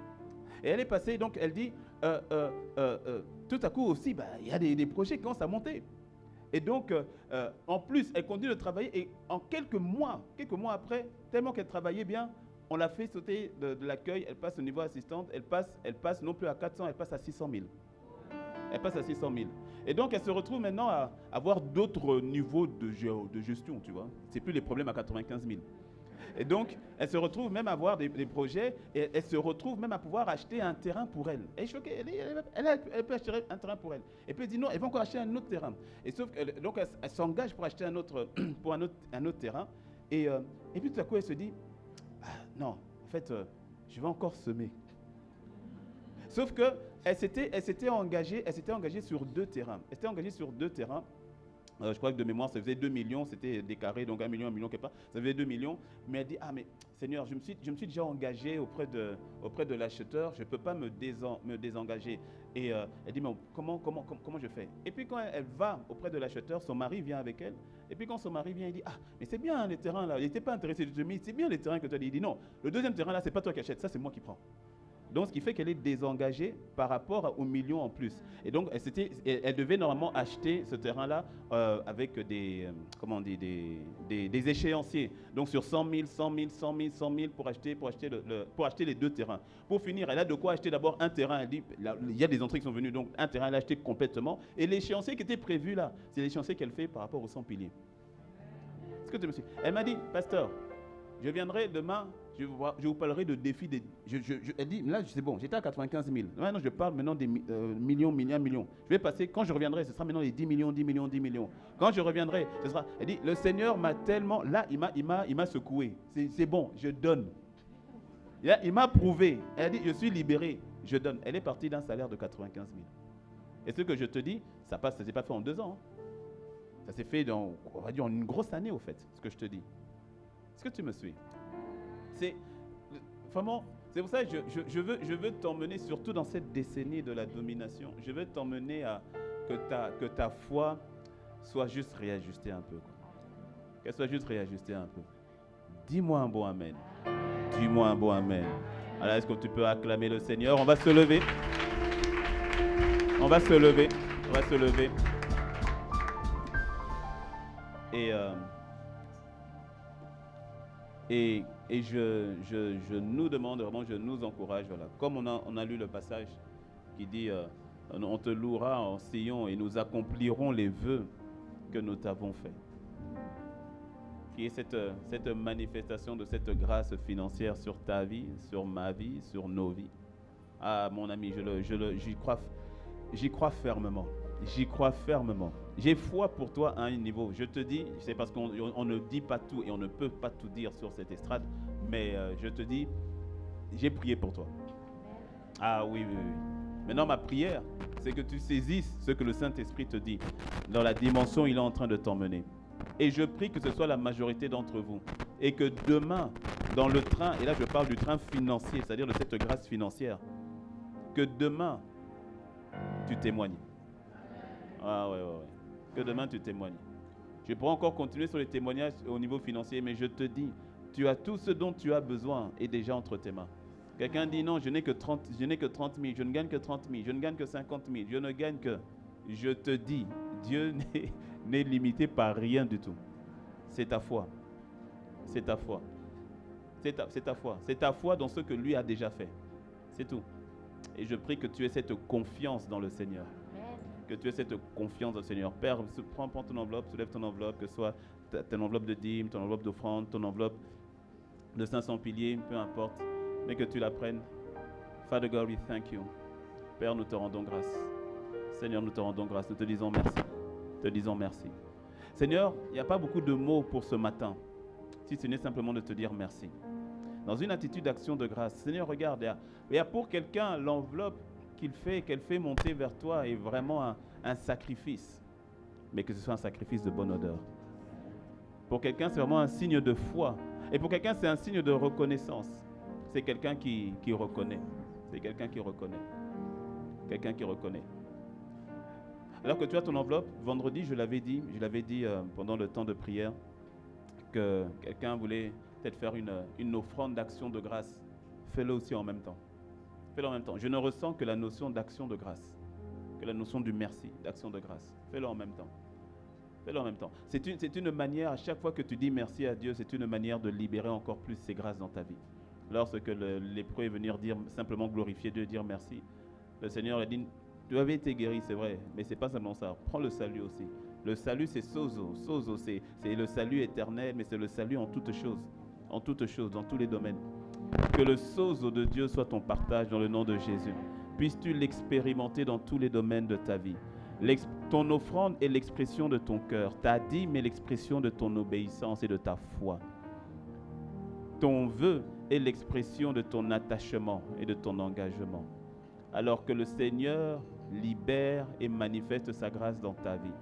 Et elle est passée, donc elle dit, tout à coup aussi, il y a des projets qui commencent à monter. Et donc, en plus, elle continue de travailler et en quelques mois après, tellement qu'elle travaillait bien, on l'a fait sauter de l'accueil, elle passe au niveau assistante, elle passe non plus à 400, elle passe à 600 000. Elle passe à 600 000. Et donc, elle se retrouve maintenant à avoir d'autres niveaux de gestion, tu vois. C'est plus les problèmes à 95 000. Et donc, elle se retrouve même à avoir des projets et elle se retrouve même à pouvoir acheter un terrain pour elle. Elle est choquée, elle peut acheter un terrain pour elle. Et puis elle dit non, elle va encore acheter un autre terrain. Et sauf que, donc elle s'engage pour acheter un autre terrain. Et puis tout à coup, elle se dit, non, en fait, je vais encore semer. Sauf qu'elle s'était engagée sur 2 terrains. Elle s'était engagée sur 2 terrains. Je crois que de mémoire, ça faisait 2 millions, c'était des carrés, donc 1 million, quelque part. Ça faisait 2 millions. Mais elle dit, mais Seigneur, je me suis déjà engagé auprès de l'acheteur, je ne peux pas me désengager. Et elle dit, mais comment je fais? Et puis quand elle va auprès de l'acheteur, son mari vient avec elle. Et puis quand son mari vient, il dit, mais c'est bien les terrains là, il n'était pas intéressé de te mettre, c'est bien les terrains que tu as dit. Il dit, non, le deuxième terrain là, ce n'est pas toi qui achètes, ça c'est moi qui prends. Donc, ce qui fait qu'elle est désengagée par rapport aux millions en plus. Et donc, elle devait normalement acheter ce terrain-là avec des échéanciers. Donc, sur 100 000, 100 000, 100 000, 100 000 pour acheter les 2 terrains. Pour finir, elle a de quoi acheter d'abord un terrain. Elle dit, il y a des entrées qui sont venues, donc un terrain, elle a acheté complètement. Et l'échéancier qui était prévu là, c'est l'échéancier qu'elle fait par rapport aux 100 piliers. Est-ce que tu me suis? Elle m'a dit, pasteur, je viendrai demain. Je vous parlerai de défis. Elle dit, là, c'est bon, j'étais à 95 000. Maintenant, je parle maintenant des millions. Je vais passer, quand je reviendrai, ce sera maintenant les 10 millions. Quand je reviendrai, ce sera... Elle dit, le Seigneur m'a tellement... Là, il m'a secoué. C'est bon, je donne. Il m'a prouvé. Elle dit, je suis libéré, je donne. Elle est partie d'un salaire de 95 000. Et ce que je te dis, ça ne s'est pas fait en 2 ans. Hein. Ça s'est fait on va dire, en une grosse année, au fait, ce que je te dis. Est-ce que tu me suis? C'est vraiment, c'est pour ça que je veux t'emmener, surtout dans cette décennie de la domination, je veux t'emmener à que ta foi soit juste réajustée un peu. Qu'elle soit juste réajustée un peu. Dis-moi un bon amen. Dis-moi un bon amen. Alors, est-ce que tu peux acclamer le Seigneur? On va se lever. On va se lever. Et je nous demande, vraiment, je nous encourage, voilà. Comme on a lu le passage qui dit on te louera en Sion et nous accomplirons les vœux que nous t'avons faits. Qui est cette manifestation de cette grâce financière sur ta vie, sur ma vie, sur nos vies. Ah, mon ami, j'y crois fermement. J'y crois fermement. J'ai foi pour toi à un niveau. Je te dis, c'est parce qu'on ne dit pas tout et on ne peut pas tout dire sur cette estrade, mais je te dis, j'ai prié pour toi. Ah oui. Maintenant, ma prière, c'est que tu saisisses ce que le Saint-Esprit te dit. Dans la dimension, il est en train de t'emmener. Et je prie que ce soit la majorité d'entre vous. Et que demain, dans le train, et là je parle du train financier, c'est-à-dire de cette grâce financière, que demain, tu témoignes. Ah ouais. Que demain tu témoignes. Je pourrais encore continuer sur les témoignages au niveau financier, mais je te dis, tu as tout ce dont tu as besoin est déjà entre tes mains. Quelqu'un dit non, je n'ai que 30 000, je ne gagne que 30 000, je ne gagne que 50 000, je ne gagne que... Je te dis, Dieu n'est limité par rien du tout. C'est ta foi. C'est ta foi. C'est ta foi. C'est ta foi dans ce que lui a déjà fait. C'est tout. Et je prie que tu aies cette confiance dans le Seigneur. Que tu aies cette confiance dans le Seigneur. Père, prends ton enveloppe, soulève ton enveloppe, que ce soit ton enveloppe de dîmes, ton enveloppe d'offrande, ton enveloppe de 500 piliers, peu importe, mais que tu la prennes. Father God, we thank you. Père, nous te rendons grâce. Seigneur, nous te rendons grâce. Nous te disons merci. Te disons merci. Seigneur, il n'y a pas beaucoup de mots pour ce matin, si ce n'est simplement de te dire merci. Dans une attitude d'action de grâce. Seigneur, regarde, il y a pour quelqu'un l'enveloppe qu'elle fait monter vers toi est vraiment un sacrifice, mais que ce soit un sacrifice de bonne odeur. Pour quelqu'un, c'est vraiment un signe de foi. Et pour quelqu'un, c'est un signe de reconnaissance. C'est quelqu'un qui reconnaît. C'est quelqu'un qui reconnaît. Quelqu'un qui reconnaît. Alors que tu as ton enveloppe, vendredi, je l'avais dit pendant le temps de prière, que quelqu'un voulait peut-être faire une offrande d'action de grâce. Fais-le aussi en même temps. Fais-le en même temps. Je ne ressens que la notion d'action de grâce, que la notion du merci, d'action de grâce. Fais-le en même temps. Fais-le en même temps. C'est une manière, à chaque fois que tu dis merci à Dieu, c'est une manière de libérer encore plus ses grâces dans ta vie. Lorsque lépreux est venu dire simplement glorifier Dieu, dire merci, le Seigneur a dit, tu avais été guéri, c'est vrai, mais ce n'est pas simplement ça. Prends le salut aussi. Le salut, c'est sozo. Sozo, c'est le salut éternel, mais c'est le salut en toutes choses, dans tous les domaines. Que le sozo de Dieu soit ton partage dans le nom de Jésus. Puisses-tu l'expérimenter dans tous les domaines de ta vie. Ton offrande est l'expression de ton cœur. Ta dîme est l'expression de ton obéissance et de ta foi. Ton vœu est l'expression de ton attachement et de ton engagement. Alors que le Seigneur libère et manifeste sa grâce dans ta vie.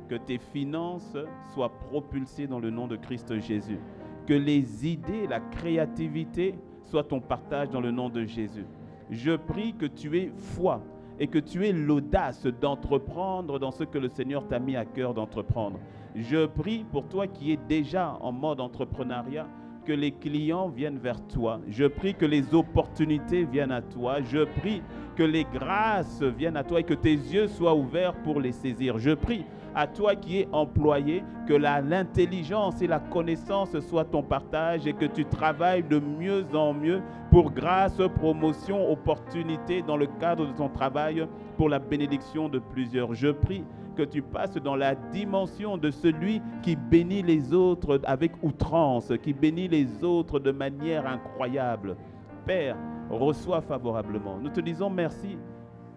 Que tes finances soient propulsées dans le nom de Christ Jésus. Que les idées, la créativité soient ton partage dans le nom de Jésus. Je prie que tu aies foi et que tu aies l'audace d'entreprendre dans ce que le Seigneur t'a mis à cœur d'entreprendre. Je prie pour toi qui es déjà en mode entrepreneuriat, que les clients viennent vers toi. Je prie que les opportunités viennent à toi. Je prie que les grâces viennent à toi et que tes yeux soient ouverts pour les saisir. Je prie à toi qui es employé, que l'intelligence et la connaissance soient ton partage et que tu travailles de mieux en mieux pour grâce, promotion, opportunité dans le cadre de ton travail pour la bénédiction de plusieurs. Je prie que tu passes dans la dimension de celui qui bénit les autres avec outrance, qui bénit les autres de manière incroyable. Père, reçois favorablement. Nous te disons merci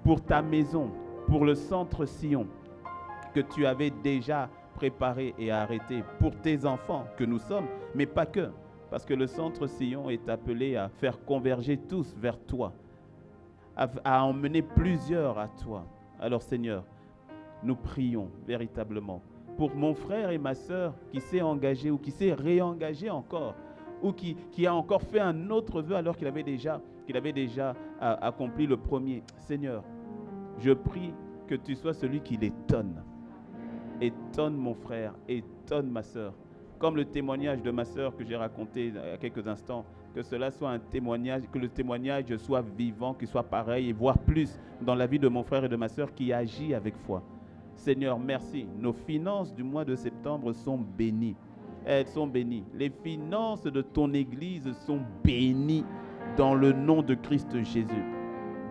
pour ta maison, pour le centre Sion, que tu avais déjà préparé et arrêté pour tes enfants que nous sommes, mais pas que, parce que le centre Sion est appelé à faire converger tous vers toi, à emmener plusieurs à toi. Alors Seigneur, nous prions véritablement pour mon frère et ma sœur qui s'est engagé ou qui s'est réengagé encore, ou qui a encore fait un autre vœu alors qu'il avait déjà accompli le premier. Seigneur, je prie que tu sois celui qui l'étonne. Étonne mon frère, étonne ma sœur. Comme le témoignage de ma sœur que j'ai raconté il y a quelques instants, que cela soit un témoignage, que le témoignage soit vivant, qu'il soit pareil, et voire plus dans la vie de mon frère et de ma sœur qui agit avec foi. Seigneur, merci. Nos finances du mois de septembre sont bénies. Elles sont bénies. Les finances de ton Église sont bénies dans le nom de Christ Jésus.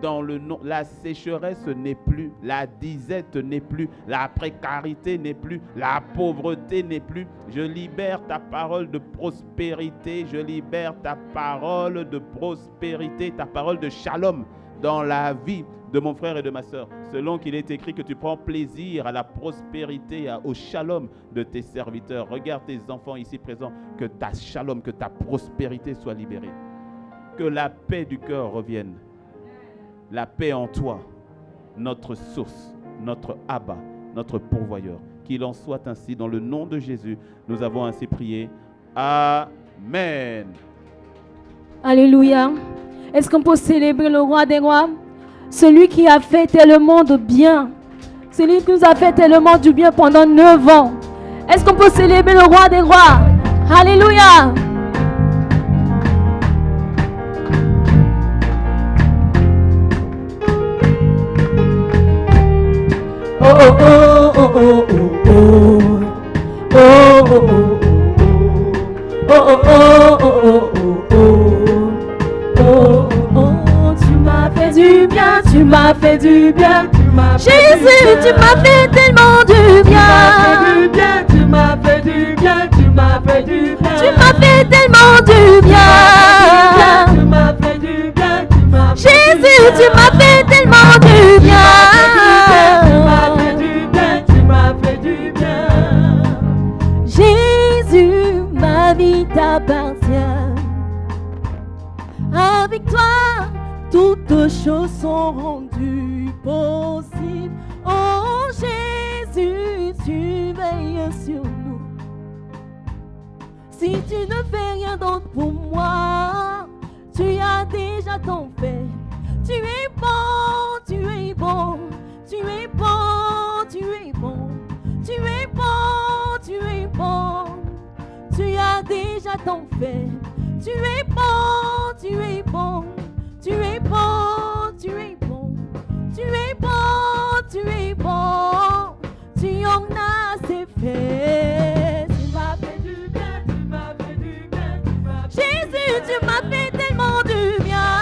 Dans le nom, la sécheresse n'est plus, la disette n'est plus, la précarité n'est plus, la pauvreté n'est plus. Je libère ta parole de prospérité, je libère ta parole de prospérité, ta parole de shalom dans la vie de mon frère et de ma sœur. Selon qu'il est écrit que tu prends plaisir à la prospérité, au shalom de tes serviteurs. Regarde tes enfants ici présents, que ta shalom, que ta prospérité soit libérée. Que la paix du cœur revienne. La paix en toi, notre source, notre Abba, notre pourvoyeur. Qu'il en soit ainsi dans le nom de Jésus. Nous avons ainsi prié. Amen. Alléluia. Est-ce qu'on peut célébrer le roi des rois? Celui qui a fait tellement de bien. Celui qui nous a fait tellement du bien pendant 9 ans. Est-ce qu'on peut célébrer le roi des rois? Alléluia. Oh oh oh oh oh oh oh oh oh oh oh oh. Tu m'as fait du bien, tu m'as fait du bien, Jésus, tu m'as fait tellement du bien. Tu m'as fait du bien, tu m'as fait du bien, tu m'as fait tellement du bien. Tu m'as fait du bien, Jésus, tu m'as fait tellement du bien. Jésus, ma vie t'appartient. Avec toi, toutes choses sont rendues possibles. Oh Jésus, tu veilles sur nous. Si tu ne fais rien d'autre pour moi, tu as déjà ton fait. Tu es bon, tu es bon, tu es bon, tu es bon, tu es bon, tu es bon. Tu as déjà ton fait. Tu es bon, tu es bon, tu es bon, tu es bon, tu es bon, tu es bon. Tu en as assez fait. Tu m'as fait du bien, tu m'as fait du bien, tu m'as fait Jésus, tu m'as fait tellement du bien.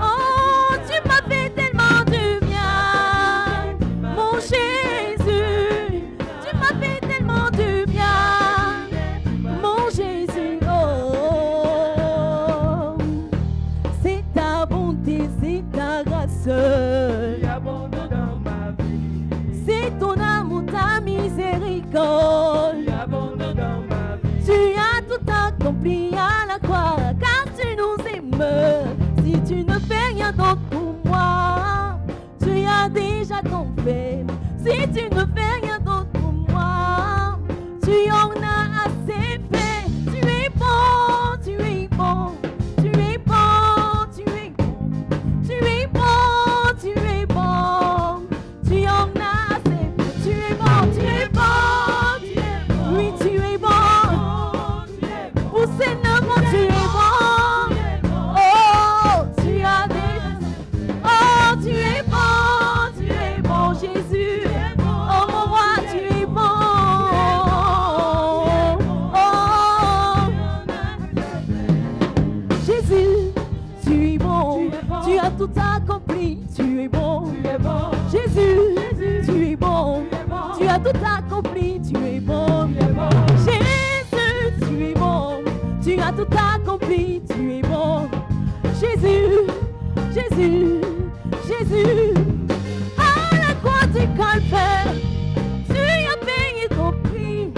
Oh, tu m'as fait tellement du bien. Mon Jésus, tu m'as fait tellement du bien. Mon Jésus, oh. Si tu ne fais rien d'autre pour moi, tu as déjà ton fait. Si tu ne fais rien d'autre pour moi, tu en as assez fait. Tu es bon, tu es bon, tu es bon, tu es bon, tu es bon, tu es bon, tu en as assez fait. Tu es bon, tu es bon, tu es bon, oui tu es bon, pour ces 9 ans tu es bon. Oh, tu as déjà, oh tu es bon Jésus. Oh mon roi, tu es bon. Oh, Jésus, tu es bon. Tu as tout accompli. Tu es bon. Jésus, tu es bon. Tu as tout accompli. Tu es bon. Jésus, tu es bon. Tu as tout accompli. Tu es bon. Jésus, Jésus, Jésus. À la croix du Calvaire, tu as payé ton prix.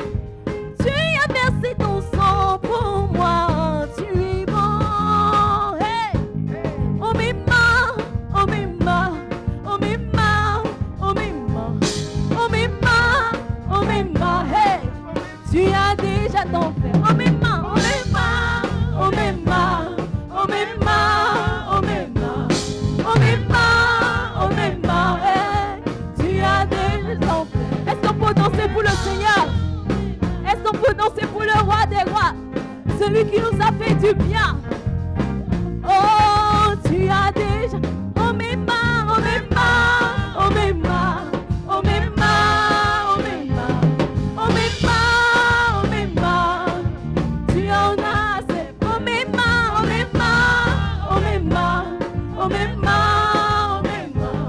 Tu as versé ton sang pour moi. Tu es bon. Hey. Oh mes mains, oh mes mains, oh mes mains, oh mes mains, oh mes mains, oh mes mains. Hey. Tu as déjà ton fait. Oh mes mains, oh mes mains, oh mes mains, oh mes mains, oh mes mains, oh mes mains, oh mes mains. Hey. Tu as déjà ton fait. Est-ce qu'on peut danser pour le Seigneur? Est-ce qu'on peut danser pour le roi des rois? Celui qui nous a fait du bien. Oh, tu as déjà. Oh mes mains, oh mes mains, oh mes mains, oh mes mains, oh mes mains, oh mes mains, oh mes mains. Tu en as assez. Oh mes mains, oh mes mains, oh mes mains, oh mes mains, oh mes mains,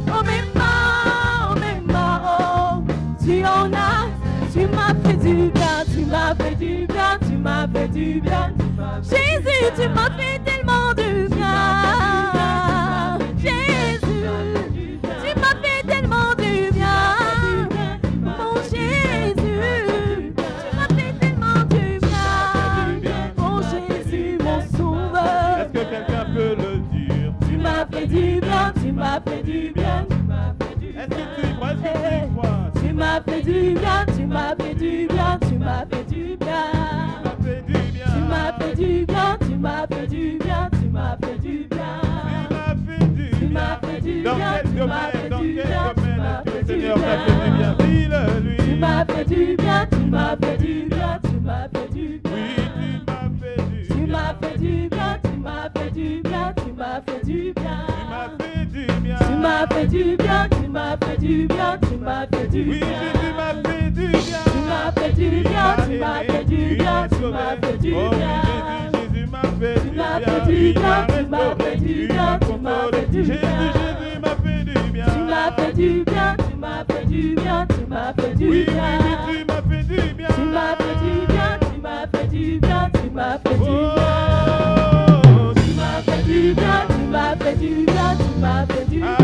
oh mes mains, oh mes mains. Oh, tu en as. Tu m'as fait du bien, tu m'as fait du bien, tu m'as fait du bien. Jésus, tu m'as fait tellement du bien. Jésus, tu m'as fait tellement du bien. Mon Jésus, tu m'as fait tellement du bien. Mon Jésus, mon sauveur. Est-ce que quelqu'un peut le dire? Tu m'as fait du bien, tu m'as fait du bien, tu m'as fait du bien. Est-ce que tu y crois? Est-ce que tu y crois? Tu m'as fait du bien, tu m'as fait du bien, tu m'as fait du bien. Tu m'as fait du bien, tu m'as fait du bien, tu m'as fait du bien. Tu m'as fait du bien, tu m'as fait du bien, tu m'as fait du bien. Tu m'as fait du bien, tu m'as fait du bien, tu m'as fait du bien. Tu m'as fait du bien, tu m'as fait du bien, tu m'as fait du bien. Tu m'as fait du bien, tu m'as fait du bien, tu m'as fait du bien. Tu m'as fait du bien, tu m'as fait du bien, tu m'as fait du bien. Tu m'as fait du bien, tu m'as fait du bien, tu m'as fait du bien, tu m'as fait du bien. Tu m'as fait du bien, tu m'as fait du bien, tu m'as fait du bien. Tu m'as fait du bien, tu m'as fait du bien, tu m'as fait du bien, tu m'as fait du bien. Tu m'as fait du bien, tu m'as fait du bien, tu m'as fait du bien.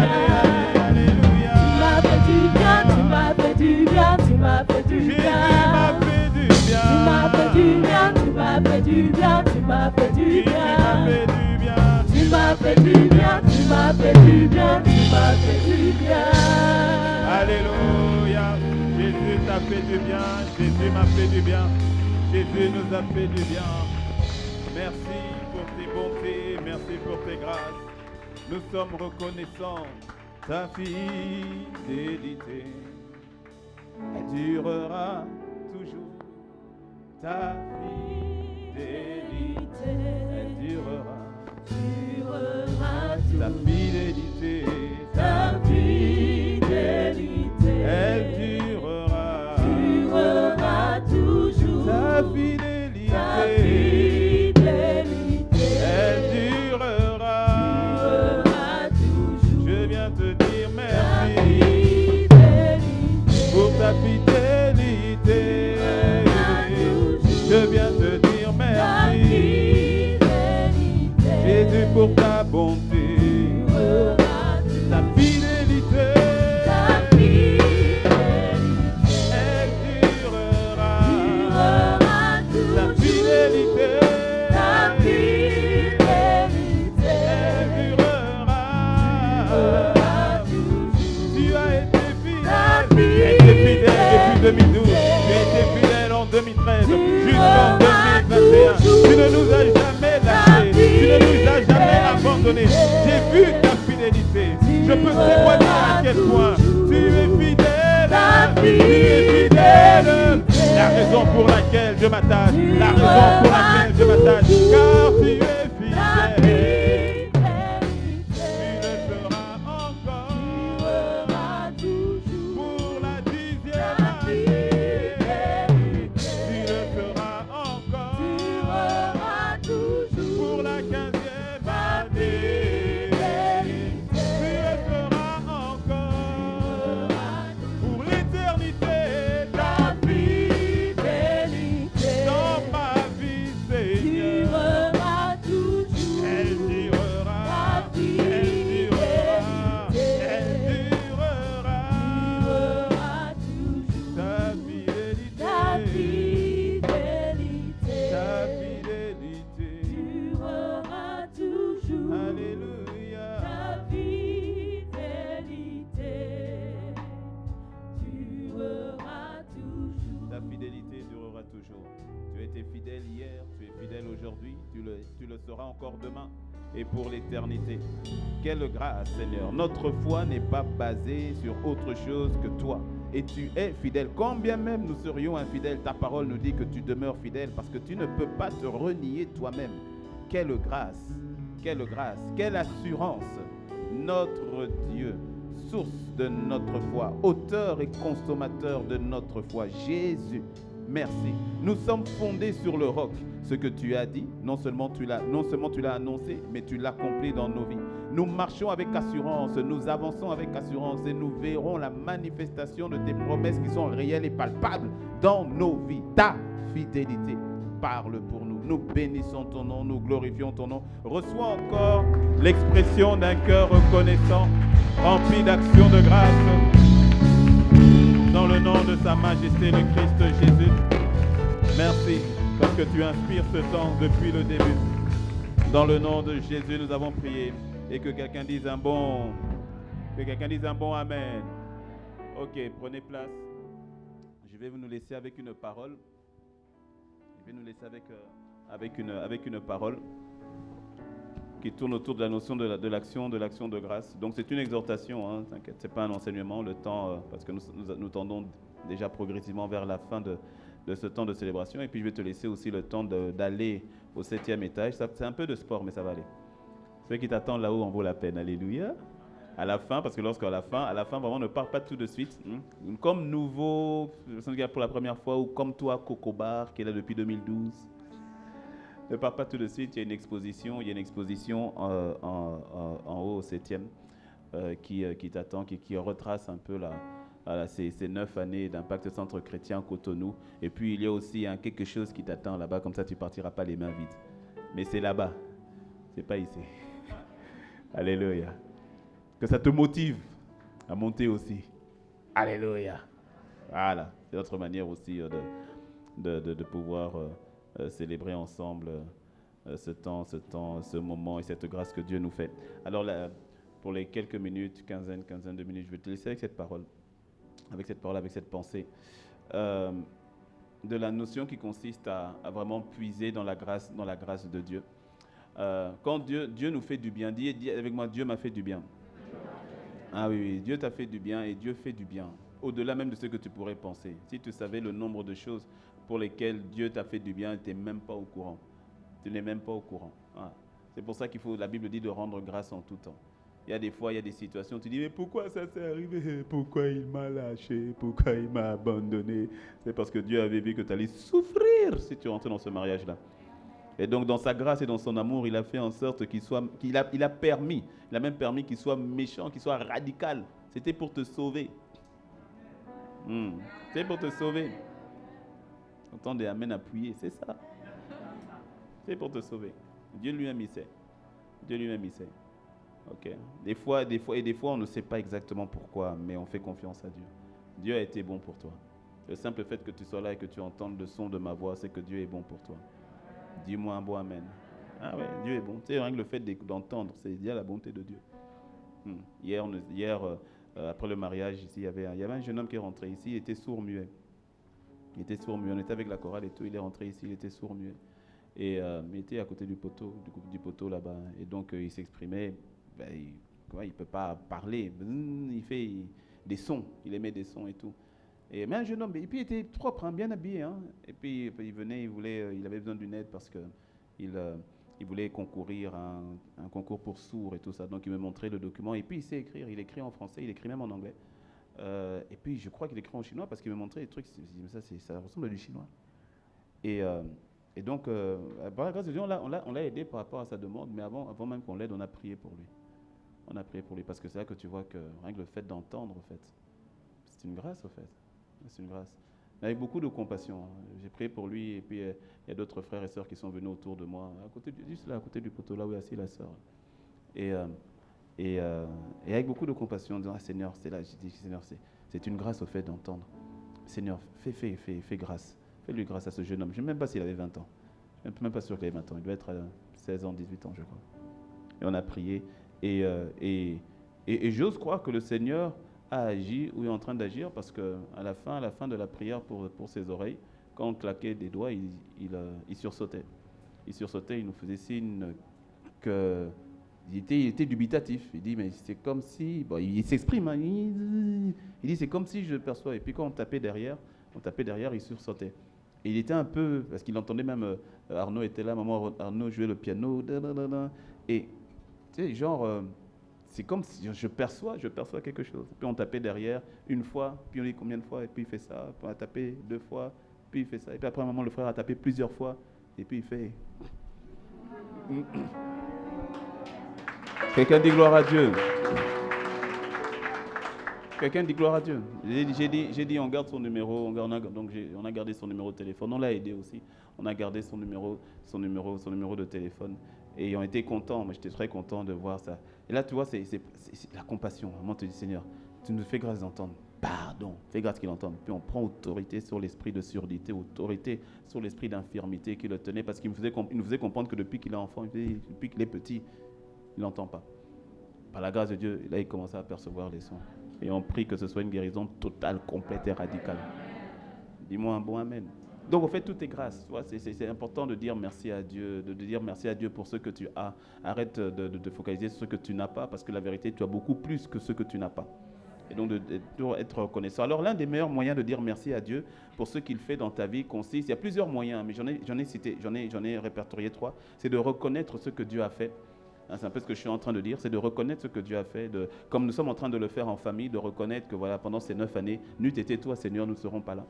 Tu m'as fait du bien, tu m'as fait du bien, tu m'as fait du bien. Tu m'as fait du bien, tu m'as fait du bien, tu m'as fait du bien. Tu m'as fait du bien, tu m'as fait du bien, tu m'as fait du bien. Alléluia. Jésus t'a fait du bien. Jésus m'a fait du bien. Jésus nous a fait du bien. Merci pour tes bontés. Merci pour tes grâces. Nous sommes reconnaissants. Ta fidélité, elle durera toujours. Ta fidélité, elle durera. Ta fidélité, Ta fidélité, elle durera. durera toujours. Ta fidélité, Ta fidélité, elle durera. durera toujours. Je viens te dire Ta merci fidélité, pour ta fidélité. Je viens te dire ta merci, fidélité, Jésus, pour ta bonté. durera Ta fidélité, ta fidélité, elle durera. durera Ta toujours. fidélité, Ta fidélité, Alléluia. Tu ne nous as jamais lâchés. Tu ne nous as jamais abandonnés. J'ai vu ta fidélité. Je peux témoigner à quel point tu es fidèle. Tu es fidèle. La raison pour laquelle je m'attache. La raison pour laquelle je m'attache. Car tu es fidèle. Tu le feras encore. Pour la 10e année. Tu le feras encore. Pour la 15e année. Tu le feras encore. Pour l'éternité. Ta fidélité. Dans ma vie, Seigneur. Elle durera. Elle durera. Elle durera. Ta fidélité. Ta fidélité. Alléluia. Ta fidélité durera toujours. Tu as été fidèle hier, tu es fidèle aujourd'hui, tu le seras encore demain et pour l'éternité. Quelle grâce, Seigneur. Notre foi n'est pas basée sur autre chose que toi. Et tu es fidèle. Quand bien même nous serions infidèles, ta parole nous dit que tu demeures fidèle parce que tu ne peux pas te renier toi-même. Quelle grâce, quelle assurance. Notre Dieu, source de notre foi, auteur et consommateur de notre foi, Jésus, merci. Nous sommes fondés sur le roc. Ce que tu as dit, non seulement tu l'as annoncé, mais tu l'accomplis dans nos vies. Nous marchons avec assurance, nous avançons avec assurance et nous verrons la manifestation de tes promesses qui sont réelles et palpables dans nos vies. Ta fidélité parle pour nous. Nous bénissons ton nom, nous glorifions ton nom. Reçois encore l'expression d'un cœur reconnaissant, rempli d'actions de grâce. Dans le nom de sa majesté, le Christ Jésus. Merci parce que tu inspires ce temps depuis le début. Dans le nom de Jésus, nous avons prié. Et que quelqu'un dise un bon amen. Ok, prenez place. Je vais nous laisser avec une parole. Je vais nous laisser avec une parole qui tourne autour de la notion de l'action de grâce. Donc c'est une exhortation, hein, t'inquiète, c'est pas un enseignement, le temps, parce que nous tendons déjà progressivement vers la fin de ce temps de célébration. Et puis je vais te laisser aussi le temps d'aller au 7e étage. C'est un peu de sport, mais ça va aller. Ceux qui t'attendent là-haut en vaut la peine. Alléluia. À la fin, parce que lorsqu'à la fin, vraiment, ne pars pas tout de suite. Comme nouveau, pour la première fois, ou comme toi, Coco Bar, qui est là depuis 2012. Ne pars pas tout de suite. Il y a une exposition en haut au 7e qui t'attend, qui retrace un peu ces 9 années d'Impact Centre Chrétien Cotonou. Et puis, il y a aussi quelque chose qui t'attend là-bas. Comme ça, tu ne partiras pas les mains vides. Mais c'est là-bas. C'est pas ici. Alléluia. Que ça te motive à monter aussi. Alléluia. Voilà. C'est notre manière aussi de pouvoir célébrer ensemble ce moment et cette grâce que Dieu nous fait. Alors, pour les quelques minutes, quinzaine de minutes, je vais te laisser avec cette parole, avec cette pensée, de la notion qui consiste à vraiment puiser dans la grâce de Dieu. Quand Dieu nous fait du bien, dis avec moi, Dieu m'a fait du bien. Ah oui, Dieu t'a fait du bien et Dieu fait du bien, au-delà même de ce que tu pourrais penser. Si tu savais le nombre de choses pour lesquelles Dieu t'a fait du bien, tu n'es même pas au courant. Tu n'es même pas au courant. Ah. C'est pour ça la Bible dit de rendre grâce en tout temps. Il y a des fois, il y a des situations, tu dis, mais pourquoi ça s'est arrivé? Pourquoi il m'a lâché? Pourquoi il m'a abandonné? C'est parce que Dieu avait vu que tu allais souffrir si tu rentrais dans ce mariage-là. Et donc, dans sa grâce et dans son amour, il a fait en sorte il a même permis qu'il soit méchant, qu'il soit radical. C'était pour te sauver. C'était pour te sauver. Entends des amens appuyés, c'est ça. C'est pour te sauver. Dieu lui-même, il sait. Ok. Des fois, on ne sait pas exactement pourquoi, mais on fait confiance à Dieu. Dieu a été bon pour toi. Le simple fait que tu sois là et que tu entendes le son de ma voix, c'est que Dieu est bon pour toi. Dis-moi un bon amen. Ah ouais, Dieu est bon. Tu sais, rien que le fait d'entendre, c'est dire la bonté de Dieu. Hier, après le mariage, ici, il y avait un jeune homme qui est rentré ici, il était sourd-muet. On était avec la chorale et tout, il est rentré ici, il était sourd-muet. Et il était à côté du poteau là-bas. Et donc, il s'exprimait. Ben, il ne peut pas parler. Il fait des sons. Il émet des sons et tout. Mais un jeune homme, et puis il était propre, hein, bien habillé. Hein. Et puis il venait, il avait besoin d'une aide parce qu'il voulait concourir à un concours pour sourds et tout ça. Donc il me montrait le document. Et puis il sait écrire. Il écrit en français, il écrit même en anglais. Et puis je crois qu'il écrit en chinois parce qu'il me montrait des trucs. Ça ressemble à du chinois. Et donc, par la grâce de Dieu, on l'a aidé par rapport à sa demande. Mais avant même qu'on l'aide, on a prié pour lui. On a prié pour lui parce que c'est là que tu vois que rien que le fait d'entendre, en fait, c'est une grâce, en fait. C'est une grâce. Avec beaucoup de compassion. J'ai prié pour lui et puis il y a d'autres frères et sœurs qui sont venus autour de moi, juste là, à côté du poteau, là où est assise la sœur. Et avec beaucoup de compassion, en disant, Seigneur, c'est là, j'ai dit, Seigneur, c'est une grâce au fait d'entendre. Seigneur, fais grâce. Fais-lui grâce à ce jeune homme. Je ne sais même pas s'il avait 20 ans. Je ne suis même pas sûr qu'il avait 20 ans. Il doit être à 16 ans, 18 ans, je crois. Et on a prié. Et j'ose croire que le Seigneur a agi ou est en train d'agir parce qu'à la fin de la prière pour ses oreilles, quand on claquait des doigts, il sursautait. Il sursautait, il nous faisait signe qu'il était dubitatif. Il dit, mais c'est comme si... Bon, il s'exprime, hein, il dit, c'est comme si je perçois. Et puis quand on tapait derrière, il sursautait. Et il était un peu... Parce qu'il entendait même... Arnaud était là, maman Arnaud jouait le piano. Et, tu sais, genre... c'est comme si je perçois quelque chose. Puis on tapait derrière une fois, puis on dit combien de fois, et puis il fait ça. Puis on a tapé 2 fois, puis il fait ça. Et puis après, un moment, le frère a tapé plusieurs fois, et puis il fait... Quelqu'un dit gloire à Dieu. Quelqu'un dit gloire à Dieu. J'ai dit on garde son numéro, on a gardé son numéro de téléphone. On l'a aidé aussi. On a gardé son numéro de téléphone. Et on était contents. Moi, j'étais très content de voir ça. Et là, tu vois, c'est la compassion. Vraiment, tu dis, Seigneur, tu nous fais grâce d'entendre. Pardon, fais grâce qu'il entende. Puis on prend autorité sur l'esprit de surdité, autorité sur l'esprit d'infirmité qui le tenait, parce qu'il nous faisait comprendre que depuis qu'il est enfant, depuis qu'il est petit, il n'entend pas. Par la grâce de Dieu, là, il commençait à percevoir les sons. Et on prie que ce soit une guérison totale, complète et radicale. Dis-moi un bon amen. Donc, en fait, tout est grâce. C'est important de dire merci à Dieu, de dire merci à Dieu pour ce que tu as. Arrête de te focaliser sur ce que tu n'as pas, parce que la vérité, tu as beaucoup plus que ce que tu n'as pas. Et donc, de être reconnaissant. Alors, l'un des meilleurs moyens de dire merci à Dieu pour ce qu'il fait dans ta vie consiste, il y a plusieurs moyens, mais j'en ai répertorié 3. C'est de reconnaître ce que Dieu a fait. C'est un peu ce que je suis en train de dire, c'est de reconnaître ce que Dieu a fait, comme nous sommes en train de le faire en famille, de reconnaître que voilà, pendant ces 9 années, n'eût été toi, Seigneur, nous ne serons pas là.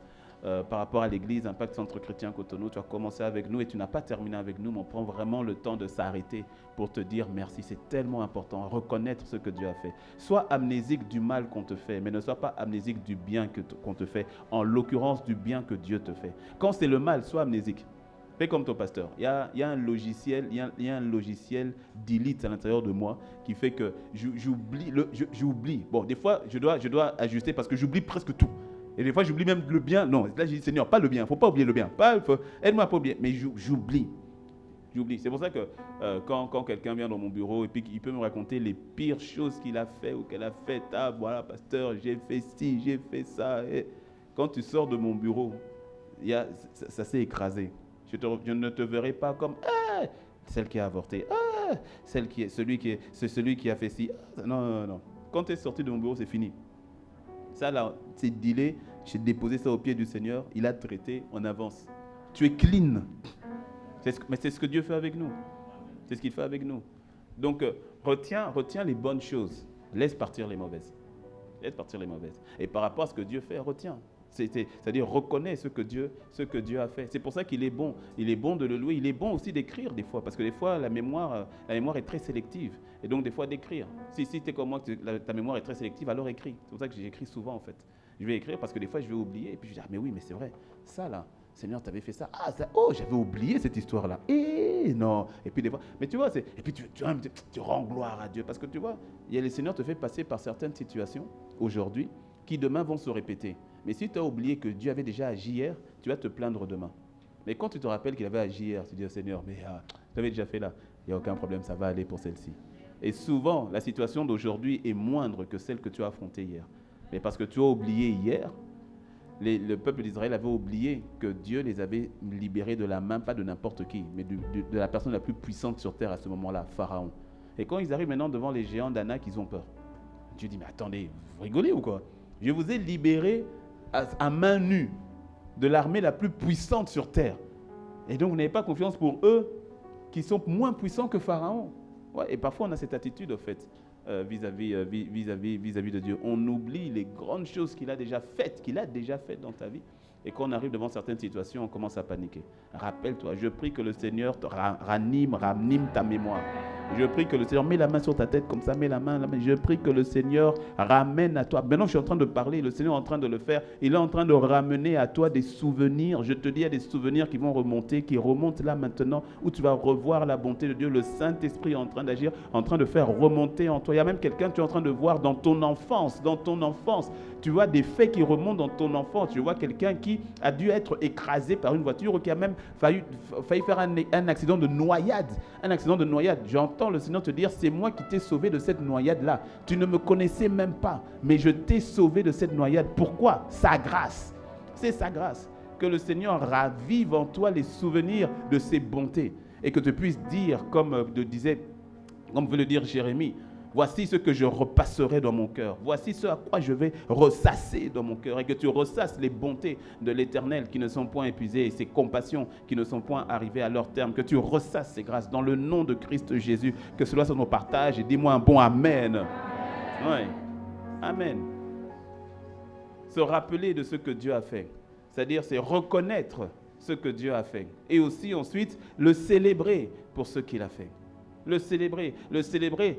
Par rapport à l'Église, Impact Centre Chrétien Cotonou, tu as commencé avec nous et tu n'as pas terminé avec nous, mais on prend vraiment le temps de s'arrêter pour te dire merci. C'est tellement important, reconnaître ce que Dieu a fait. Sois amnésique du mal qu'on te fait, mais ne sois pas amnésique du bien qu'on te fait, en l'occurrence du bien que Dieu te fait. Quand c'est le mal, sois amnésique. Fais comme ton pasteur. Il y a un logiciel, delete à l'intérieur de moi qui fait que j'oublie. Bon, des fois, je dois ajuster parce que j'oublie presque tout. Et des fois, j'oublie même le bien. Non, là, je dis, Seigneur, pas le bien. Il ne faut pas oublier le bien. Aide-moi à pas oublier. Mais j'oublie. C'est pour ça que quand quelqu'un vient dans mon bureau et puis qu'il peut me raconter les pires choses qu'il a fait ou qu'elle a fait, ah, voilà, pasteur, j'ai fait ci, j'ai fait ça. Et quand tu sors de mon bureau, ça s'est écrasé. Je ne te verrai pas comme celle qui a avorté, celui qui a fait ci. Non. Quand tu es sorti de mon bureau, c'est fini. Ça là, c'est dealé. J'ai déposé ça au pied du Seigneur. Il a traité, on avance. Tu es clean. Mais c'est ce que Dieu fait avec nous. C'est ce qu'il fait avec nous. Donc, retiens les bonnes choses. Laisse partir les mauvaises. Et par rapport à ce que Dieu fait, retiens. C'est-à-dire, reconnais ce que Dieu a fait. C'est pour ça qu'il est bon. Il est bon de le louer. Il est bon aussi d'écrire des fois. Parce que des fois, la mémoire est très sélective. Et donc, des fois, d'écrire. Si tu es comme moi, ta mémoire est très sélective, alors écris. C'est pour ça que j'écris souvent, en fait. Je vais écrire parce que des fois, je vais oublier. Et puis, je vais dire, mais oui, mais c'est vrai. Ça, là, Seigneur, tu avais fait ça. J'avais oublié cette histoire-là. Non. Et puis, des fois, mais tu vois, et puis tu rends gloire à Dieu. Parce que tu vois, le Seigneur te fait passer par certaines situations, aujourd'hui, qui demain vont se répéter. Mais si tu as oublié que Dieu avait déjà agi hier, tu vas te plaindre demain. Mais quand tu te rappelles qu'il avait agi hier, tu dis, Seigneur, mais tu avais déjà fait là. Il n'y a aucun problème, ça va aller pour celle-ci. Et souvent, la situation d'aujourd'hui est moindre que celle que tu as affrontée hier. Mais parce que tu as oublié hier, le peuple d'Israël avait oublié que Dieu les avait libérés de la main, pas de n'importe qui, mais de la personne la plus puissante sur terre à ce moment-là, Pharaon. Et quand ils arrivent maintenant devant les géants d'Anak, ils ont peur. Dieu dit, mais attendez, vous rigolez ou quoi? Je vous ai libérés à main nue de l'armée la plus puissante sur terre. Et donc, vous n'avez pas confiance pour eux qui sont moins puissants que Pharaon. Ouais, et parfois, on a cette attitude, en fait, vis-à-vis de Dieu. On oublie les grandes choses qu'il a déjà faites dans ta vie. Et quand on arrive devant certaines situations, on commence à paniquer. Rappelle-toi, je prie que le Seigneur te ranime ta mémoire. Je prie que le Seigneur mette la main sur ta tête comme ça, mets la main. Je prie que le Seigneur ramène à toi. Maintenant, je suis en train de parler, le Seigneur est en train de le faire. Il est en train de ramener à toi des souvenirs. Je te dis, il y a des souvenirs qui vont remonter, qui remontent là maintenant, où tu vas revoir la bonté de Dieu. Le Saint-Esprit est en train d'agir, en train de faire remonter en toi. Il y a même quelqu'un que tu es en train de voir dans ton enfance. Tu vois des faits qui remontent dans ton enfance. Tu vois quelqu'un qui a dû être écrasé par une voiture ou qui a même failli faire un accident de noyade. Un accident de noyade. J'entends le Seigneur te dire, c'est moi qui t'ai sauvé de cette noyade-là. Tu ne me connaissais même pas, mais je t'ai sauvé de cette noyade. Pourquoi? Sa grâce. C'est sa grâce. Que le Seigneur ravive en toi les souvenirs de ses bontés. Et que tu puisses dire, comme veut le dire Jérémie, voici ce que je repasserai dans mon cœur. Voici ce à quoi je vais ressasser dans mon cœur. Et que tu ressasses les bontés de l'Éternel qui ne sont point épuisées et ses compassions qui ne sont point arrivées à leur terme. Que tu ressasses ces grâces dans le nom de Christ Jésus. Que cela soit nos partages. Et dis-moi un bon Amen. Oui. Amen. Se rappeler de ce que Dieu a fait. C'est-à-dire, c'est reconnaître ce que Dieu a fait. Et aussi ensuite, le célébrer pour ce qu'il a fait. Le célébrer,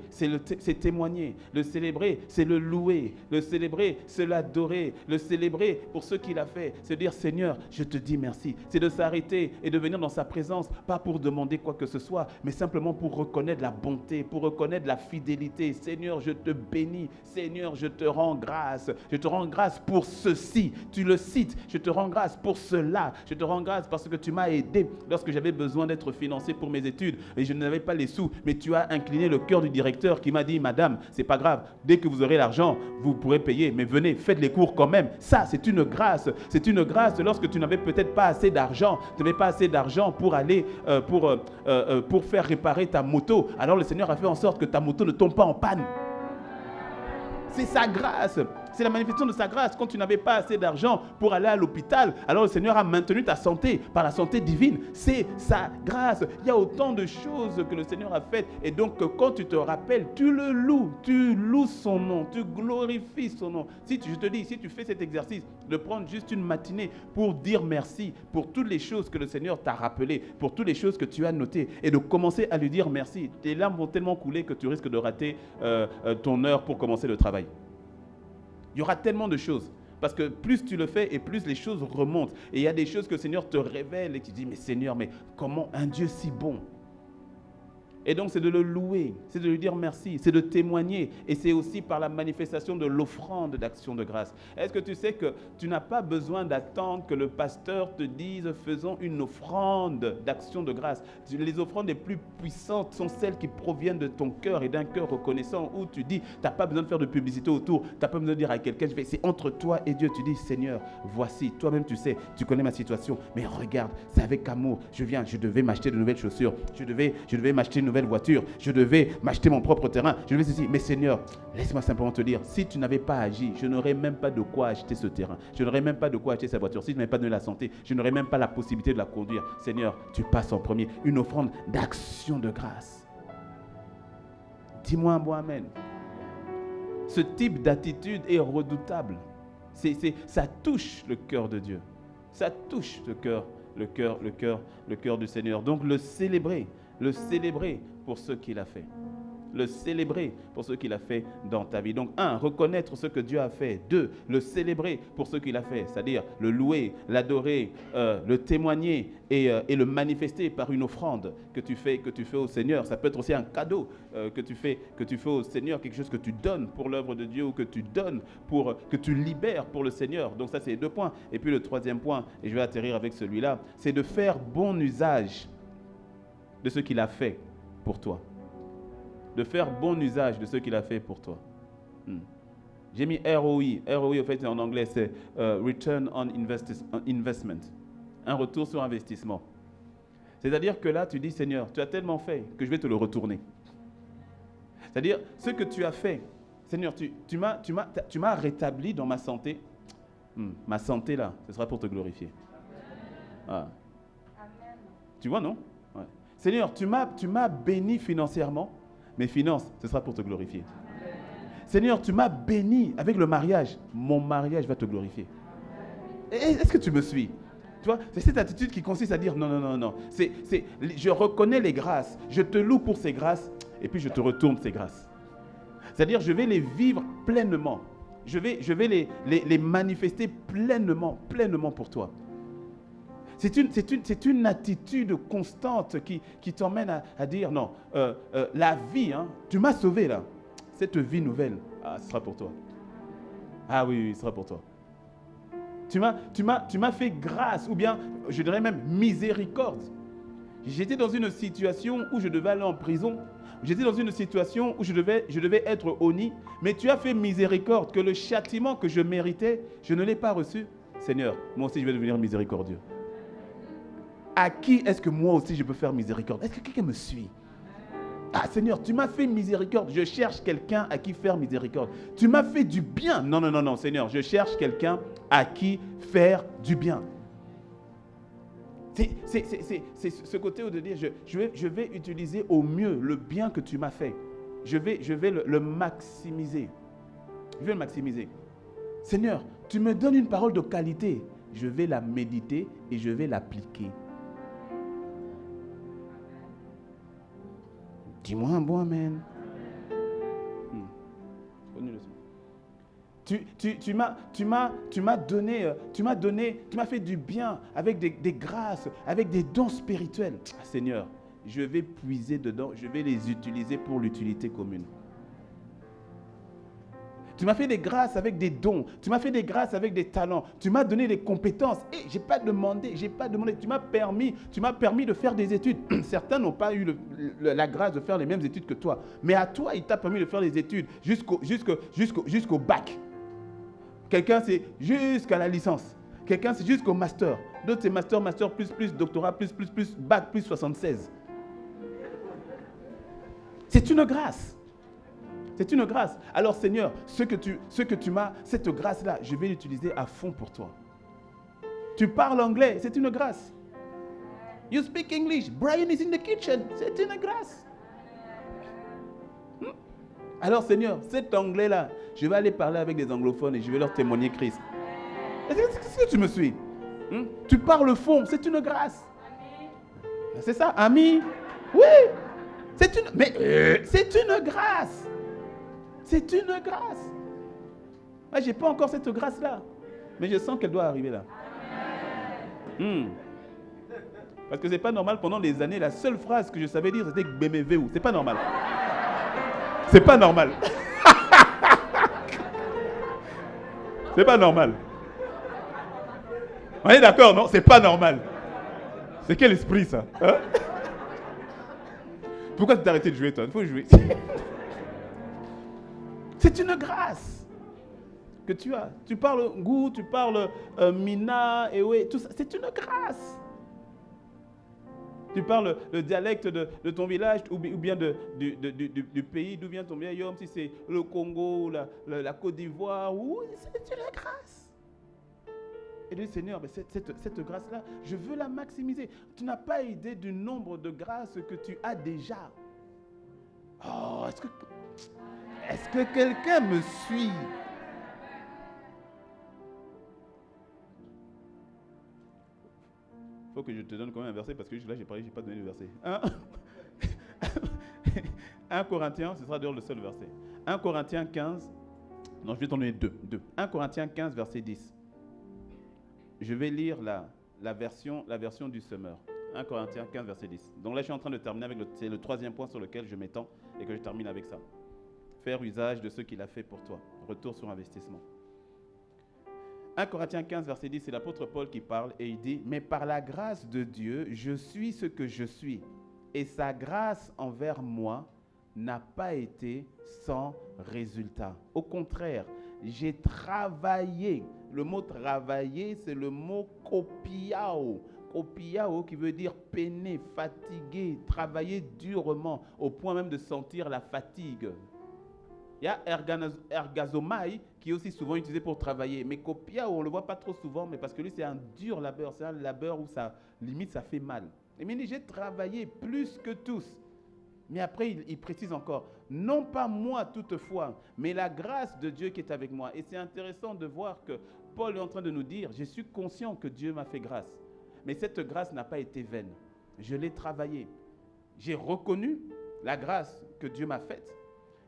c'est témoigner. Le célébrer, c'est le louer. Le célébrer, c'est l'adorer. Le célébrer pour ce qu'il a fait. C'est dire, Seigneur, je te dis merci. C'est de s'arrêter et de venir dans sa présence, pas pour demander quoi que ce soit, mais simplement pour reconnaître la bonté, pour reconnaître la fidélité. Seigneur, je te bénis. Seigneur, je te rends grâce. Je te rends grâce pour ceci. Tu le cites. Je te rends grâce pour cela. Je te rends grâce parce que tu m'as aidé lorsque j'avais besoin d'être financé pour mes études et je n'avais pas les sous. Mais tu as incliné le cœur du directeur qui m'a dit, madame, c'est pas grave, dès que vous aurez l'argent, vous pourrez payer, mais venez, faites les cours quand même. Ça, c'est une grâce. C'est une grâce lorsque tu n'avais peut-être pas assez d'argent. Tu n'avais pas assez d'argent pour aller, pour faire réparer ta moto. Alors le Seigneur a fait en sorte que ta moto ne tombe pas en panne. C'est sa grâce. C'est la manifestation de sa grâce. Quand tu n'avais pas assez d'argent pour aller à l'hôpital, alors le Seigneur a maintenu ta santé par la santé divine. C'est sa grâce. Il y a autant de choses que le Seigneur a faites. Et donc, quand tu te rappelles, tu le loues. Tu loues son nom. Tu glorifies son nom. Je te dis, si tu fais cet exercice, de prendre juste une matinée pour dire merci pour toutes les choses que le Seigneur t'a rappelées, pour toutes les choses que tu as notées, et de commencer à lui dire merci. Tes larmes vont tellement couler que tu risques de rater ton heure pour commencer le travail. Il y aura tellement de choses. Parce que plus tu le fais et plus les choses remontent. Et il y a des choses que le Seigneur te révèle et tu dis, mais Seigneur, mais comment un Dieu si bon? Et donc, c'est de le louer, c'est de lui dire merci, c'est de témoigner. Et c'est aussi par la manifestation de l'offrande d'action de grâce. Est-ce que tu sais que tu n'as pas besoin d'attendre que le pasteur te dise « faisons une offrande d'action de grâce ». Les offrandes les plus puissantes sont celles qui proviennent de ton cœur et d'un cœur reconnaissant où tu dis, tu n'as pas besoin de faire de publicité autour, tu n'as pas besoin de dire à quelqu'un, c'est entre toi et Dieu. Tu dis, Seigneur, voici, toi-même tu sais, tu connais ma situation, mais regarde, c'est avec amour, je devais m'acheter de nouvelles chaussures, je devais m'acheter une nouvelle voiture, je devais m'acheter mon propre terrain, je devais ceci. Mais Seigneur, laisse-moi simplement te dire, si tu n'avais pas agi, je n'aurais même pas de quoi acheter ce terrain, je n'aurais même pas de quoi acheter sa voiture, si je n'avais pas donné la santé, je n'aurais même pas la possibilité de la conduire. Seigneur, tu passes en premier. Une offrande d'action de grâce. Dis-moi un bon amen. Ce type d'attitude est redoutable. Ça touche le cœur de Dieu. Ça touche le cœur du Seigneur. Donc le célébrer pour ce qu'il a fait. Le célébrer pour ce qu'il a fait dans ta vie. Donc 1, reconnaître ce que Dieu a fait. 2, le célébrer pour ce qu'il a fait. C'est-à-dire le louer, l'adorer, le témoigner et le manifester par une offrande que tu fais au Seigneur. Ça peut être aussi un cadeau que tu fais au Seigneur, quelque chose que tu donnes pour l'œuvre de Dieu ou que tu donnes que tu libères pour le Seigneur. Donc ça, c'est les 2 points. Et puis le 3e point, et je vais atterrir avec celui-là, c'est de faire bon usage de ce qu'il a fait pour toi. De faire bon usage de ce qu'il a fait pour toi. J'ai mis ROI. ROI, en fait, en anglais, c'est Return on Investment. Un retour sur investissement. C'est-à-dire que là, tu dis, Seigneur, tu as tellement fait que je vais te le retourner. C'est-à-dire, ce que tu as fait, Seigneur, tu m'as rétabli dans ma santé. Ma santé, là, ce sera pour te glorifier. Ah. Tu vois, non? Ouais. Seigneur, tu m'as béni financièrement. Mes finances, ce sera pour te glorifier. Seigneur, tu m'as béni avec le mariage. Mon mariage va te glorifier. Est-ce que tu me suis? Tu vois, c'est cette attitude qui consiste à dire non. Je reconnais les grâces. Je te loue pour ces grâces et puis je te retourne ces grâces. C'est-à-dire, je vais les vivre pleinement. Je vais les manifester pleinement pour toi. C'est une attitude constante qui t'emmène à dire non, la vie, hein, tu m'as sauvé là. Cette vie nouvelle, ce sera pour toi. Ah oui, ce sera pour toi. Tu m'as fait grâce, ou bien, je dirais même miséricorde. J'étais dans une situation où je devais aller en prison. J'étais dans une situation où je devais être honni. Mais tu as fait miséricorde, que le châtiment que je méritais, je ne l'ai pas reçu. Seigneur, moi aussi je vais devenir miséricordieux. À qui est-ce que moi aussi je peux faire miséricorde? Est-ce que quelqu'un me suit? Ah Seigneur, tu m'as fait miséricorde. Je cherche quelqu'un à qui faire miséricorde. Tu m'as fait du bien. Non, Seigneur, je cherche quelqu'un à qui faire du bien. C'est ce côté où de dire, je vais utiliser au mieux le bien que tu m'as fait. Je vais le maximiser. Je vais le maximiser. Seigneur, tu me donnes une parole de qualité. Je vais la méditer et je vais l'appliquer. Dis-moi un bon amen. Tu m'as fait du bien avec des grâces, avec des dons spirituels. Seigneur, je vais puiser dedans, je vais les utiliser pour l'utilité commune. Tu m'as fait des grâces avec des dons, tu m'as fait des grâces avec des talents, tu m'as donné des compétences. Et je n'ai pas demandé, tu m'as permis de faire des études. Certains n'ont pas eu la grâce de faire les mêmes études que toi. Mais à toi, il t'a permis de faire les études jusqu'au bac. Quelqu'un, c'est jusqu'à la licence. Quelqu'un, c'est jusqu'au master. D'autres, c'est master, plus, doctorat, plus, bac, plus 76. C'est une grâce. C'est une grâce. Alors Seigneur, ce que tu m'as, cette grâce-là, je vais l'utiliser à fond pour toi. Tu parles anglais, c'est une grâce. You speak English, Brian is in the kitchen, c'est une grâce. Alors Seigneur, cet anglais-là, je vais aller parler avec des anglophones et je vais leur témoigner Christ. Est-ce que tu me suis? Tu parles fond, c'est une grâce. C'est ça, ami? Oui, c'est une grâce. C'est une grâce. Moi, je n'ai pas encore cette grâce-là. Mais je sens qu'elle doit arriver là. Parce que ce n'est pas normal, pendant des années, la seule phrase que je savais dire, c'était BMV. C'est pas normal. C'est pas normal. C'est pas normal. On est d'accord, non? C'est pas normal. C'est quel esprit, ça? Hein? Pourquoi tu t'es arrêté de jouer, toi? Il faut jouer. C'est une grâce que tu as. Tu parles goût, tu parles mina, et ouais, tout ça. C'est une grâce. Tu parles le dialecte de ton village ou bien du pays d'où vient ton vieil homme, si c'est le Congo, la Côte d'Ivoire, c'est une grâce. Et dis, Seigneur, mais cette grâce-là, je veux la maximiser. Tu n'as pas idée du nombre de grâces que tu as déjà. Oh, est-ce que quelqu'un me suit? Il faut que je te donne quand même un verset parce que là, j'ai pas donné le verset. 1 Corinthiens, ce sera d'ailleurs le seul verset. 1 Corinthiens 15, non, je vais t'en donner deux. 1 Corinthiens 15, verset 10. Je vais lire la version du semeur. 1 Corinthiens 15, verset 10. Donc là, je suis en train de terminer avec c'est le troisième point sur lequel je m'étends et que je termine avec ça. Faire usage de ce qu'il a fait pour toi. Retour sur investissement. 1 Corinthiens 15, verset 10, c'est l'apôtre Paul qui parle et il dit « Mais par la grâce de Dieu, je suis ce que je suis. Et sa grâce envers moi n'a pas été sans résultat. Au contraire, J'ai travaillé. Le mot travailler, c'est le mot kopiao. Kopiao qui veut dire peiner, fatiguer, travailler durement, au point même de sentir la fatigue. Il y a ergazomai qui est aussi souvent utilisé pour travailler. Mais kopiao, on ne le voit pas trop souvent, mais parce que lui, c'est un dur labeur. C'est un labeur où ça, limite, ça fait mal. Et il dit, j'ai travaillé plus que tous. Mais après, il précise encore, non pas moi toutefois, mais la grâce de Dieu qui est avec moi. Et c'est intéressant de voir que Paul est en train de nous dire, je suis conscient que Dieu m'a fait grâce. Mais cette grâce n'a pas été vaine. Je l'ai travaillée. J'ai reconnu la grâce que Dieu m'a faite.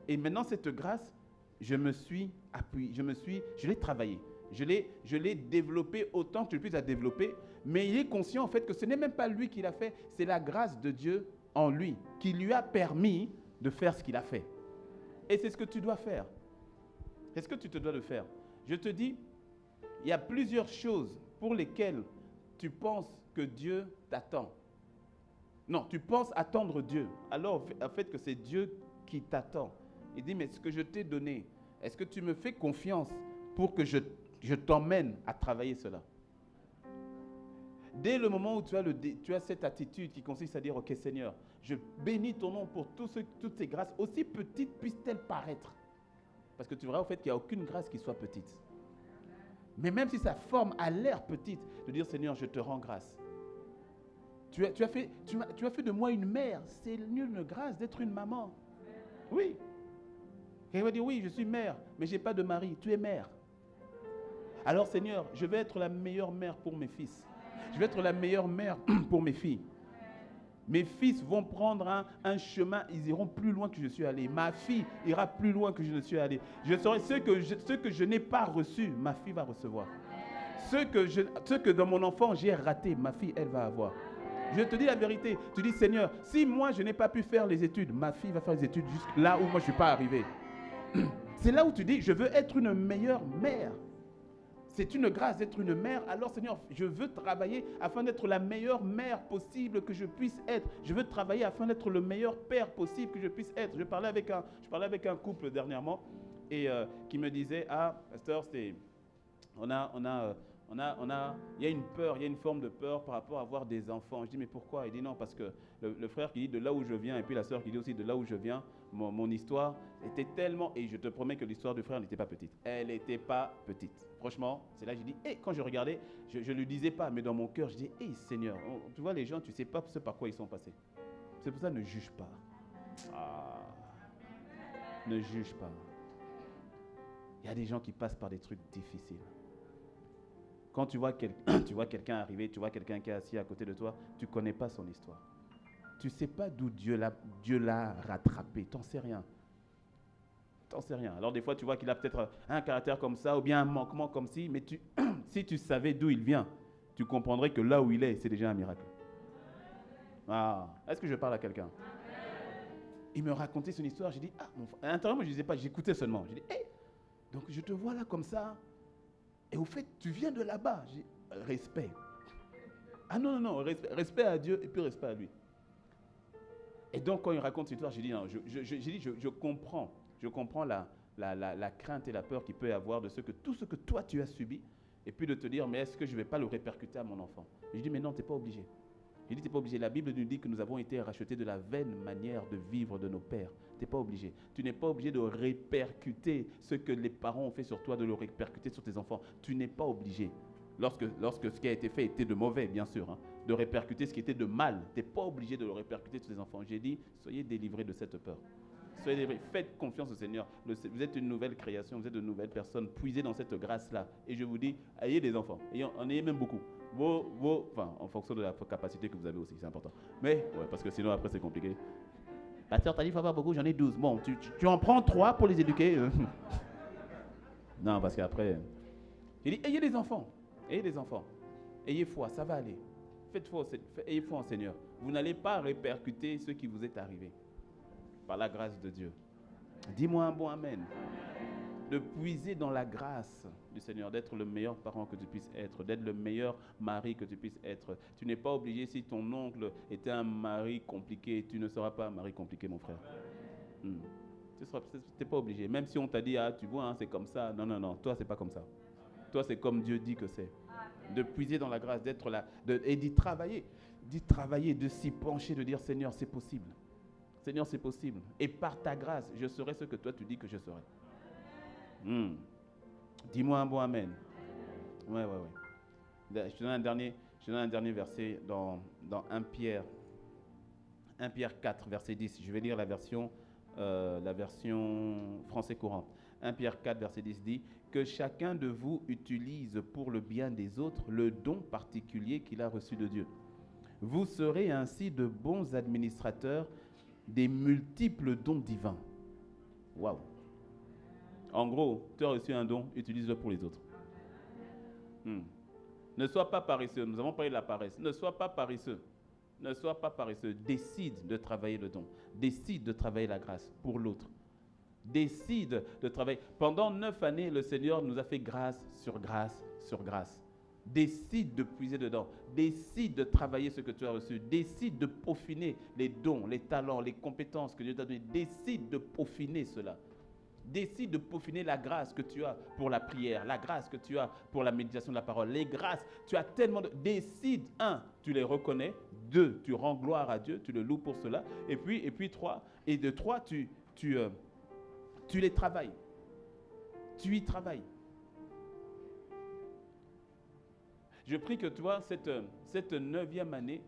Et maintenant, cette grâce, je me suis appuyé, je l'ai travaillée. Je l'ai développée autant que je puisse la développer. Mais il est conscient en fait que ce n'est même pas lui qui l'a fait, c'est la grâce de Dieu en lui qui lui a permis de faire ce qu'il a fait. Et c'est ce que tu dois faire. C'est ce que tu te dois de faire. Je te dis, il y a plusieurs choses pour lesquelles tu penses que Dieu t'attend. Non, tu penses attendre Dieu. Alors, en fait, que c'est Dieu qui t'attend. Il dit, mais ce que je t'ai donné, est-ce que tu me fais confiance pour que je t'emmène à travailler cela? Dès le moment où tu as cette attitude qui consiste à dire, ok Seigneur, je bénis ton nom pour toutes ces grâces, aussi petites puissent-elles paraître. Parce que tu verras au fait qu'il n'y a aucune grâce qui soit petite. Mais même si sa forme a l'air petite, de dire Seigneur, je te rends grâce. Tu as fait de moi une mère. C'est une grâce d'être une maman. Oui. Et il va dire oui, je suis mère, mais je n'ai pas de mari. Tu es mère. Alors Seigneur, je vais être la meilleure mère pour mes fils. Je vais être la meilleure mère pour mes filles. Mes fils vont prendre un chemin, ils iront plus loin que je suis allé. Ma fille ira plus loin que je ne suis allé. Je saurai ce que je n'ai pas reçu, ma fille va recevoir. Ce que dans mon enfant j'ai raté, ma fille, elle va avoir. Je te dis la vérité. Tu dis, Seigneur, si moi je n'ai pas pu faire les études, ma fille va faire les études jusque là où moi je ne suis pas arrivé. C'est là où tu dis, je veux être une meilleure mère. C'est une grâce d'être une mère. Alors Seigneur, je veux travailler afin d'être la meilleure mère possible que je puisse être. Je veux travailler afin d'être le meilleur père possible que je puisse être. Je parlais avec un couple dernièrement et qui me disait, ah, pasteur, il y a une peur, il y a une forme de peur par rapport à avoir des enfants. Je dis, mais pourquoi? Il dit non, parce que le frère qui dit de là où je viens, et puis la sœur qui dit aussi de là où je viens, mon histoire était tellement, et je te promets que l'histoire du frère n'était pas petite. Elle n'était pas petite. Franchement, c'est là que j'ai dit, quand je regardais, je ne lui disais pas, mais dans mon cœur, je dis, Seigneur, tu vois les gens, tu ne sais pas ce par quoi ils sont passés. C'est pour ça, ne juge pas. Ne juge pas. Il y a des gens qui passent par des trucs difficiles. Quand tu vois quelqu'un arriver, tu vois quelqu'un qui est assis à côté de toi, tu ne connais pas son histoire. Tu ne sais pas d'où Dieu l'a rattrapé. Tu n'en sais rien. T'en sais rien. Alors des fois, tu vois qu'il a peut-être un caractère comme ça ou bien un manquement comme ci, mais si tu savais d'où il vient, tu comprendrais que là où il est, c'est déjà un miracle. Est-ce que je parle à quelqu'un? Il me racontait son histoire. J'ai dit, à l'intérieur, moi, je ne disais pas, j'écoutais seulement. J'ai dit, donc je te vois là comme ça. Et au fait, tu viens de là-bas. J'ai dit, respect. Non, respect à Dieu et puis respect à lui. Et donc, quand il raconte cette histoire, j'ai dit, non, je comprends. Je comprends la crainte et la peur qu'il peut y avoir de tout ce que toi tu as subi, et puis de te dire, mais est-ce que je ne vais pas le répercuter à mon enfant? Et je dis, mais non, tu n'es pas obligé. Je dis, tu n'es pas obligé. La Bible nous dit que nous avons été rachetés de la vaine manière de vivre de nos pères. Tu n'es pas obligé. Tu n'es pas obligé de répercuter ce que les parents ont fait sur toi, de le répercuter sur tes enfants. Tu n'es pas obligé. Lorsque ce qui a été fait était de mauvais, bien sûr, de répercuter ce qui était de mal. Tu n'es pas obligé de le répercuter sur tes enfants. J'ai dit, soyez délivrés de cette peur. Soyez délivrés. Faites confiance au Seigneur. Vous êtes une nouvelle création, vous êtes de nouvelles personnes. Puisez dans cette grâce-là. Et je vous dis, ayez des enfants. En ayez même beaucoup. En fonction de la capacité que vous avez aussi, c'est important. Mais, ouais, parce que sinon, après, c'est compliqué. Pasteur, t'as dit qu'il faut avoir beaucoup, j'en ai 12. Bon, tu en prends 3 pour les éduquer. Non, parce qu'après... Il dit, ayez des enfants. Ayez des enfants. Ayez foi, ça va aller. Ayez foi en Seigneur. Vous n'allez pas répercuter ce qui vous est arrivé. Par la grâce de Dieu. Dis-moi un bon amen. De puiser dans la grâce du Seigneur, d'être le meilleur parent que tu puisses être, d'être le meilleur mari que tu puisses être. Tu n'es pas obligé, si ton oncle était un mari compliqué, tu ne seras pas un mari compliqué, mon frère. Tu n'es pas obligé. Même si on t'a dit, ah, tu vois, hein, c'est comme ça. Non, non, non. Toi, c'est pas comme ça. Toi, c'est comme Dieu dit que c'est. De puiser dans la grâce, d'être là, et d'y travailler. D'y travailler, de s'y pencher, de dire, Seigneur, c'est possible. Seigneur, c'est possible. Et par ta grâce, je serai ce que toi, tu dis que je serai. Dis-moi un bon amen. Ouais. Je te donne un dernier verset dans 1 Pierre 4, verset 10. Je vais lire la version français courant. 1 Pierre 4, verset 10 dit « Que chacun de vous utilise pour le bien des autres le don particulier qu'il a reçu de Dieu. Vous serez ainsi de bons administrateurs des multiples dons divins. » Waouh! En gros, tu as reçu un don, utilise-le pour les autres. Ne sois pas paresseux. Nous avons parlé de la paresse. Ne sois pas paresseux. Ne sois pas paresseux. Décide de travailler le don. Décide de travailler la grâce pour l'autre. Décide de travailler. Pendant 9 années, le Seigneur nous a fait grâce sur grâce sur grâce. Décide de puiser dedans. Décide de travailler ce que tu as reçu. Décide de peaufiner les dons, les talents, les compétences que Dieu t'a données. Décide de peaufiner cela. Décide de peaufiner la grâce que tu as pour la prière, la grâce que tu as pour la méditation de la parole, les grâces. Tu as tellement de... Décide, 1, tu les reconnais. 2, tu rends gloire à Dieu, tu le loues pour cela. Et puis 3, et de 3, tu les travailles. Tu y travailles. Je prie que toi, cette 9e année,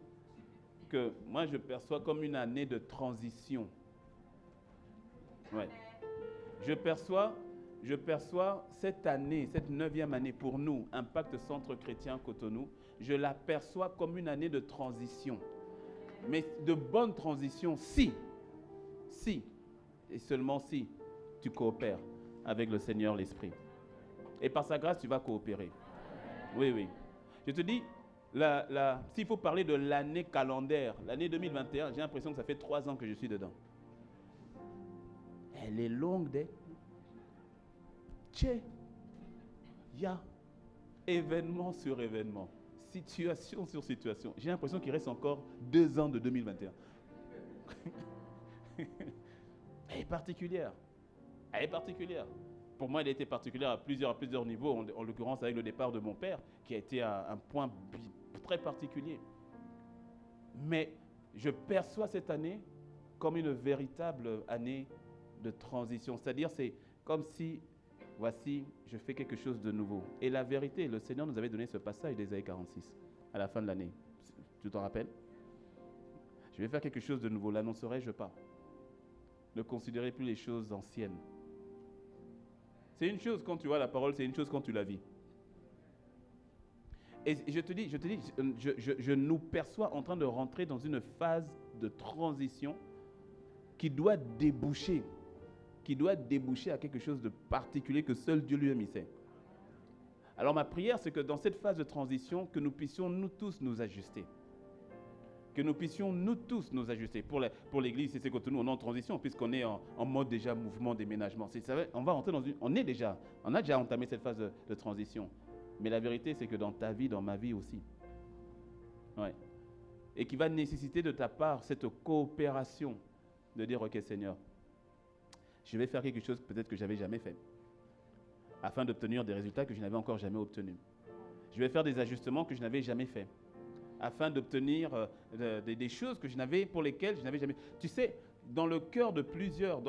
que moi je perçois comme une année de transition. Ouais. Je perçois cette année, cette 9e année pour nous, Impact Centre Chrétien Cotonou, je la perçois comme une année de transition. Mais de bonne transition si, et seulement si, tu coopères avec le Seigneur l'Esprit. Et par sa grâce, tu vas coopérer. Oui. Je te dis, s'il faut parler de l'année calendaire, l'année 2021, j'ai l'impression que ça fait 3 ans que je suis dedans. Elle est longue, il y a événement sur événement, situation sur situation. J'ai l'impression qu'il reste encore 2 ans de 2021. Elle est particulière. Pour moi, elle a été particulière à plusieurs niveaux, en l'occurrence avec le départ de mon père, qui a été un point très particulier. Mais je perçois cette année comme une véritable année de transition. C'est-à-dire, c'est comme si, voici, je fais quelque chose de nouveau. Et la vérité, le Seigneur nous avait donné ce passage d'Ésaïe 46 à la fin de l'année. Tu t'en rappelles? Je vais faire quelque chose de nouveau. L'annoncerai-je pas? Ne considérez plus les choses anciennes. C'est une chose quand tu vois la parole, c'est une chose quand tu la vis. Et je te dis, je nous perçois en train de rentrer dans une phase de transition qui doit déboucher à quelque chose de particulier que seul Dieu lui-même sait. Alors ma prière, c'est que dans cette phase de transition, que nous puissions nous tous nous ajuster. Pour l'église, c'est que nous, on est en transition, puisqu'on est en mode déjà mouvement, déménagement. On va rentrer on a déjà entamé cette phase de transition. Mais la vérité, c'est que dans ta vie, dans ma vie aussi. Ouais. Et qui va nécessiter de ta part cette coopération de dire, ok Seigneur, je vais faire quelque chose peut-être que je n'avais jamais fait, afin d'obtenir des résultats que je n'avais encore jamais obtenus. Je vais faire des ajustements que je n'avais jamais faits, afin d'obtenir des choses pour lesquelles je n'avais jamais... Tu sais, dans le cœur de plusieurs,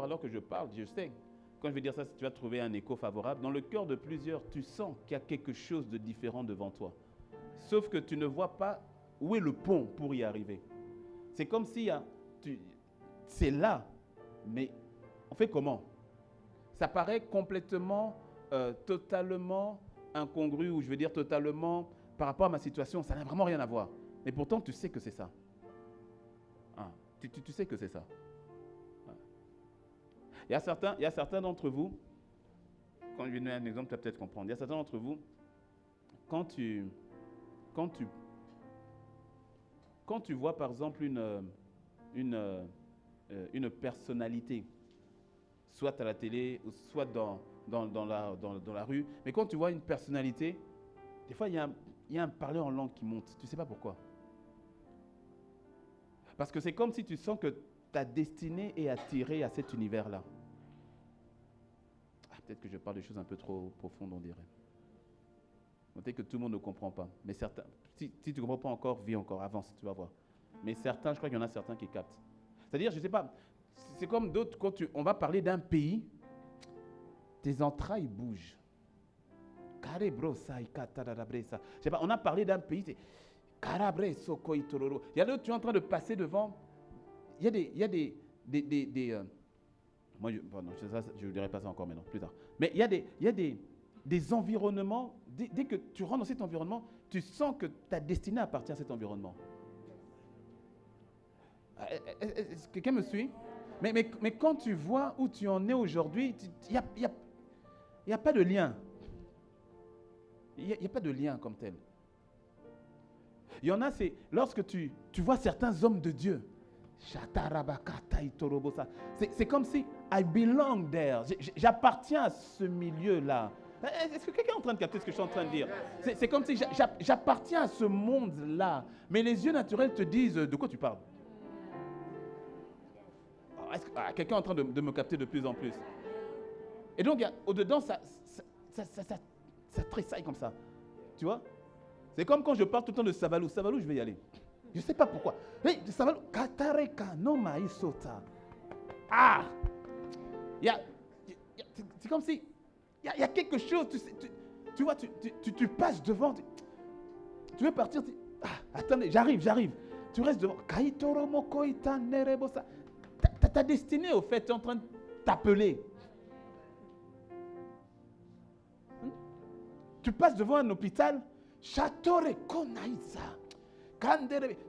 alors que je parle, je sais, quand je vais dire ça, tu vas trouver un écho favorable. Dans le cœur de plusieurs, tu sens qu'il y a quelque chose de différent devant toi. Sauf que tu ne vois pas où est le pont pour y arriver. C'est comme si c'est là, mais on fait comment? Ça paraît complètement, totalement incongru, ou je veux dire totalement par rapport à ma situation. Ça n'a vraiment rien à voir. Mais pourtant, tu sais que c'est ça. Ah, tu sais que c'est ça. Ah. Il y a certains d'entre vous, quand je vais donner un exemple, tu vas peut-être comprendre. Il y a certains d'entre vous, quand tu vois par exemple une personnalité, soit à la télé, ou soit dans la rue, mais quand tu vois une personnalité, des fois il y a un parler en langue qui monte, tu ne sais pas pourquoi. Parce que c'est comme si tu sens que ta destinée est attirée à cet univers-là. Peut-être que je parle de choses un peu trop profondes, on dirait. Peut-être que tout le monde ne comprend pas. Mais certains, si tu ne comprends pas encore, vis encore, avance, tu vas voir. Mais certains, je crois qu'il y en a certains qui captent. C'est-à-dire, je ne sais pas, c'est comme d'autres, quand on va parler d'un pays, tes entrailles bougent. Je sais pas, on a parlé d'un pays, c'est il y a d'autres, tu es en train de passer devant, il y a des moi, je ne dirai pas ça encore maintenant, plus tard. Mais il y a des environnements, dès que tu rentres dans cet environnement, tu sens que ta destinée appartient à cet environnement. Est-ce que quelqu'un me suit? Mais quand tu vois où tu en es aujourd'hui, il n'y a pas de lien. Il n'y a pas de lien comme tel. Il y en a, c'est lorsque tu vois certains hommes de Dieu. C'est comme si I belong there. J'appartiens à ce milieu-là. Est-ce que quelqu'un est en train de capter ce que je suis en train de dire? C'est comme si j'appartiens à ce monde-là. Mais les yeux naturels te disent de quoi tu parles. Quelqu'un est en train de me capter de plus en plus. Et donc, au-dedans, ça tressaille comme ça. Tu vois? C'est comme quand je parle tout le temps de Savalou. Savalou, je vais y aller. Je ne sais pas pourquoi. Mais Savalou, Katareka no maisota. Ah! C'est comme si il y a quelque chose. Tu vois, tu passes devant. Tu veux partir. Attendez, j'arrive. Tu restes devant. Ta destinée, au fait, est en train de t'appeler. Tu passes devant un hôpital.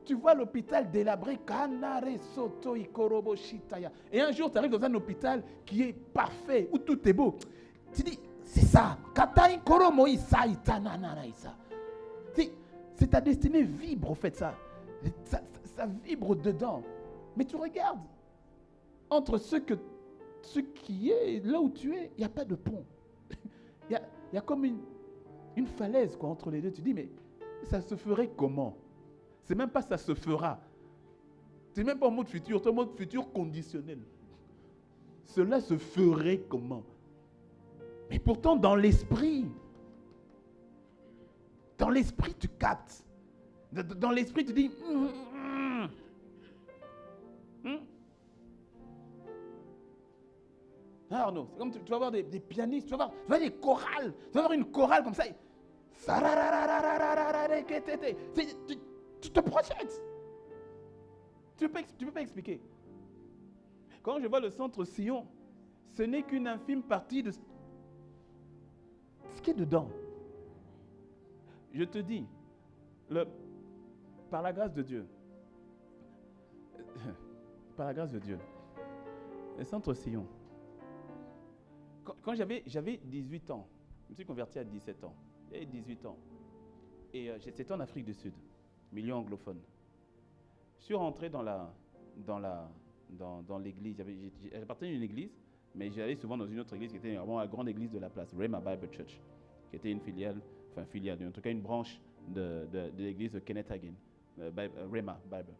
Tu vois l'hôpital délabré. Et un jour, tu arrives dans un hôpital qui est parfait, où tout est beau. Tu dis, c'est ça. C'est ta destinée vibre, au fait, ça. Ça vibre dedans. Mais tu regardes. Entre ce qui est, là où tu es, il n'y a pas de pont. Il y a comme une falaise quoi, entre les deux. Tu dis, mais ça se ferait comment? C'est même pas ça se fera. Tu n'es même pas en mode futur, tu es en mode futur conditionnel. Cela se ferait comment? Mais pourtant, dans l'esprit, tu captes. Dans l'esprit, tu dis, Ah Arnaud, c'est comme tu vas voir des pianistes, tu vas voir des chorales, tu vas voir une chorale comme ça. Tu te projettes. Tu ne peux pas expliquer. Quand je vois le centre Sion, ce n'est qu'une infime partie de ce qui est dedans. Je te dis, par la grâce de Dieu, le centre Sion, quand j'avais 18 ans, je me suis converti à 17 ans. J'avais 18 ans. Et c'était en Afrique du Sud, milieu anglophone. Je suis rentré dans l'église. J'appartenais à une église, mais j'allais souvent dans une autre église qui était vraiment la grande église de la place, Rhema Bible Church, qui était une filiale, en tout cas une branche de l'église de Kenneth Hagin, Rhema Bible.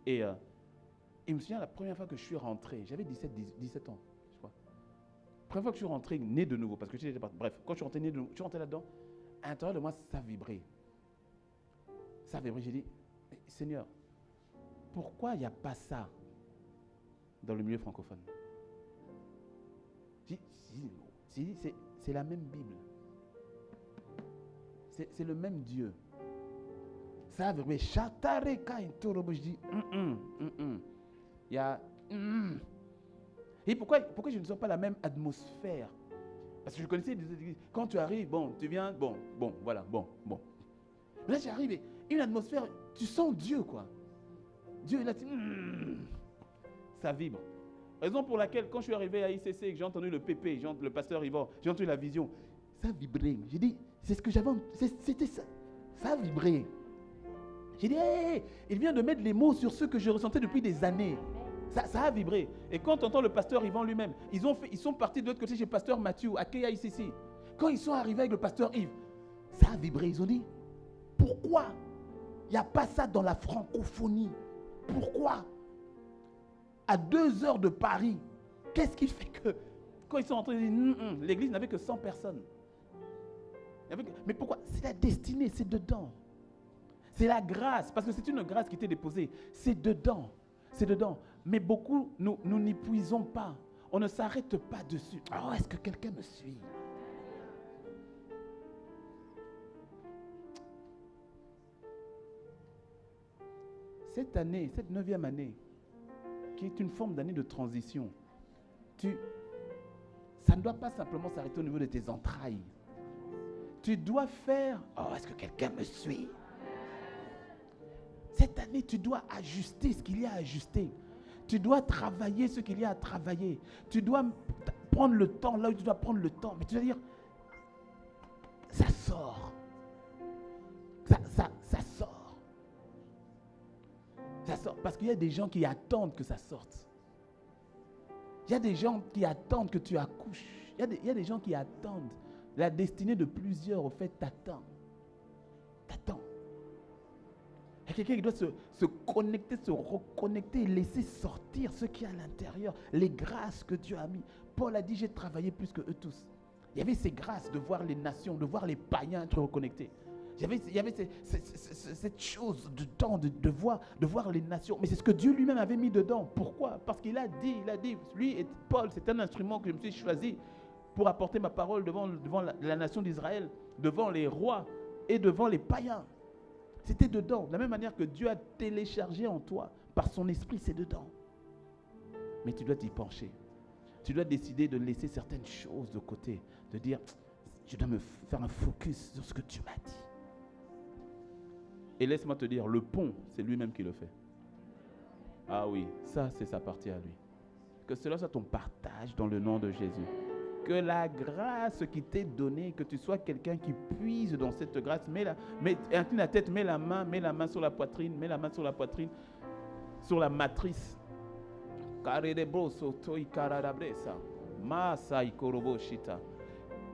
Et je me souviens la première fois que je suis rentré, j'avais 17 ans. La première fois que je suis rentré, né de nouveau, parce que j'étais parti. Bref, quand je suis rentré, je suis rentré là-dedans, à l'intérieur de moi, ça vibrait. Ça vibrait. J'ai dit, Seigneur, pourquoi il n'y a pas ça dans le milieu francophone? C'est la même Bible. C'est le même Dieu. Ça a vibré. Je dis, il y a... Et pourquoi je ne sens pas la même atmosphère? Parce que je connaissais des églises. Quand tu arrives, tu viens, voilà. Mais là, j'arrive et une atmosphère, tu sens Dieu, quoi. Dieu est là, ça vibre. Raison pour laquelle, quand je suis arrivé à ICC et que j'ai entendu le PP, le pasteur Yvon, j'ai entendu la vision, ça vibrait. J'ai dit, c'est ce que j'avais, c'était ça. Ça a vibré. J'ai dit, il vient de mettre les mots sur ce que je ressentais depuis des années. Ça a vibré. Et quand on entend le pasteur Yvan lui-même, ils sont partis de l'autre côté chez le pasteur Mathieu, à KICC. Quand ils sont arrivés avec le pasteur Yves, ça a vibré. Ils ont dit, pourquoi il n'y a pas ça dans la francophonie? Pourquoi? à 2 heures de Paris. Qu'est-ce qui fait que, quand ils sont entrés, ils disent, l'église n'avait que 100 personnes. Mais pourquoi? C'est la destinée, c'est dedans. C'est la grâce, parce que c'est une grâce qui t'est déposée. C'est dedans, c'est dedans. Mais beaucoup, nous n'y puisons pas. On ne s'arrête pas dessus. Oh, est-ce que quelqu'un me suit? Cette année, cette 9e année, qui est une forme d'année de transition, ça ne doit pas simplement s'arrêter au niveau de tes entrailles. Tu dois faire, oh, est-ce que quelqu'un me suit? Cette année, tu dois ajuster ce qu'il y a à ajuster. Tu dois travailler ce qu'il y a à travailler. Tu dois prendre le temps là où tu dois prendre le temps. Mais tu dois dire, ça sort. Ça sort. Ça sort. Parce qu'il y a des gens qui attendent que ça sorte. Il y a des gens qui attendent que tu accouches. Il y a des gens qui attendent. La destinée de plusieurs, au fait, t'attend. T'attends. Il y a quelqu'un qui doit se connecter, se reconnecter et laisser sortir ce qui est à l'intérieur, les grâces que Dieu a mis. Paul a dit, j'ai travaillé plus que eux tous. Il y avait ces grâces de voir les nations, de voir les païens être reconnectés. Il y avait cette chose de temps de voir les nations. Mais c'est ce que Dieu lui-même avait mis dedans. Pourquoi? Parce qu'il a dit, lui et Paul, c'est un instrument que je me suis choisi pour apporter ma parole devant la nation d'Israël, devant les rois et devant les païens. C'était dedans. De la même manière que Dieu a téléchargé en toi, par son esprit, c'est dedans. Mais tu dois t'y pencher. Tu dois décider de laisser certaines choses de côté, de dire, je dois me faire un focus sur ce que Dieu m'a dit. Et laisse-moi te dire, le pont, c'est lui-même qui le fait. Ah oui, ça, c'est sa partie à lui. Que cela soit ton partage dans le nom de Jésus. Que la grâce qui t'est donnée, que tu sois quelqu'un qui puise dans cette grâce, incline la tête, mets la main sur la poitrine, sur la matrice.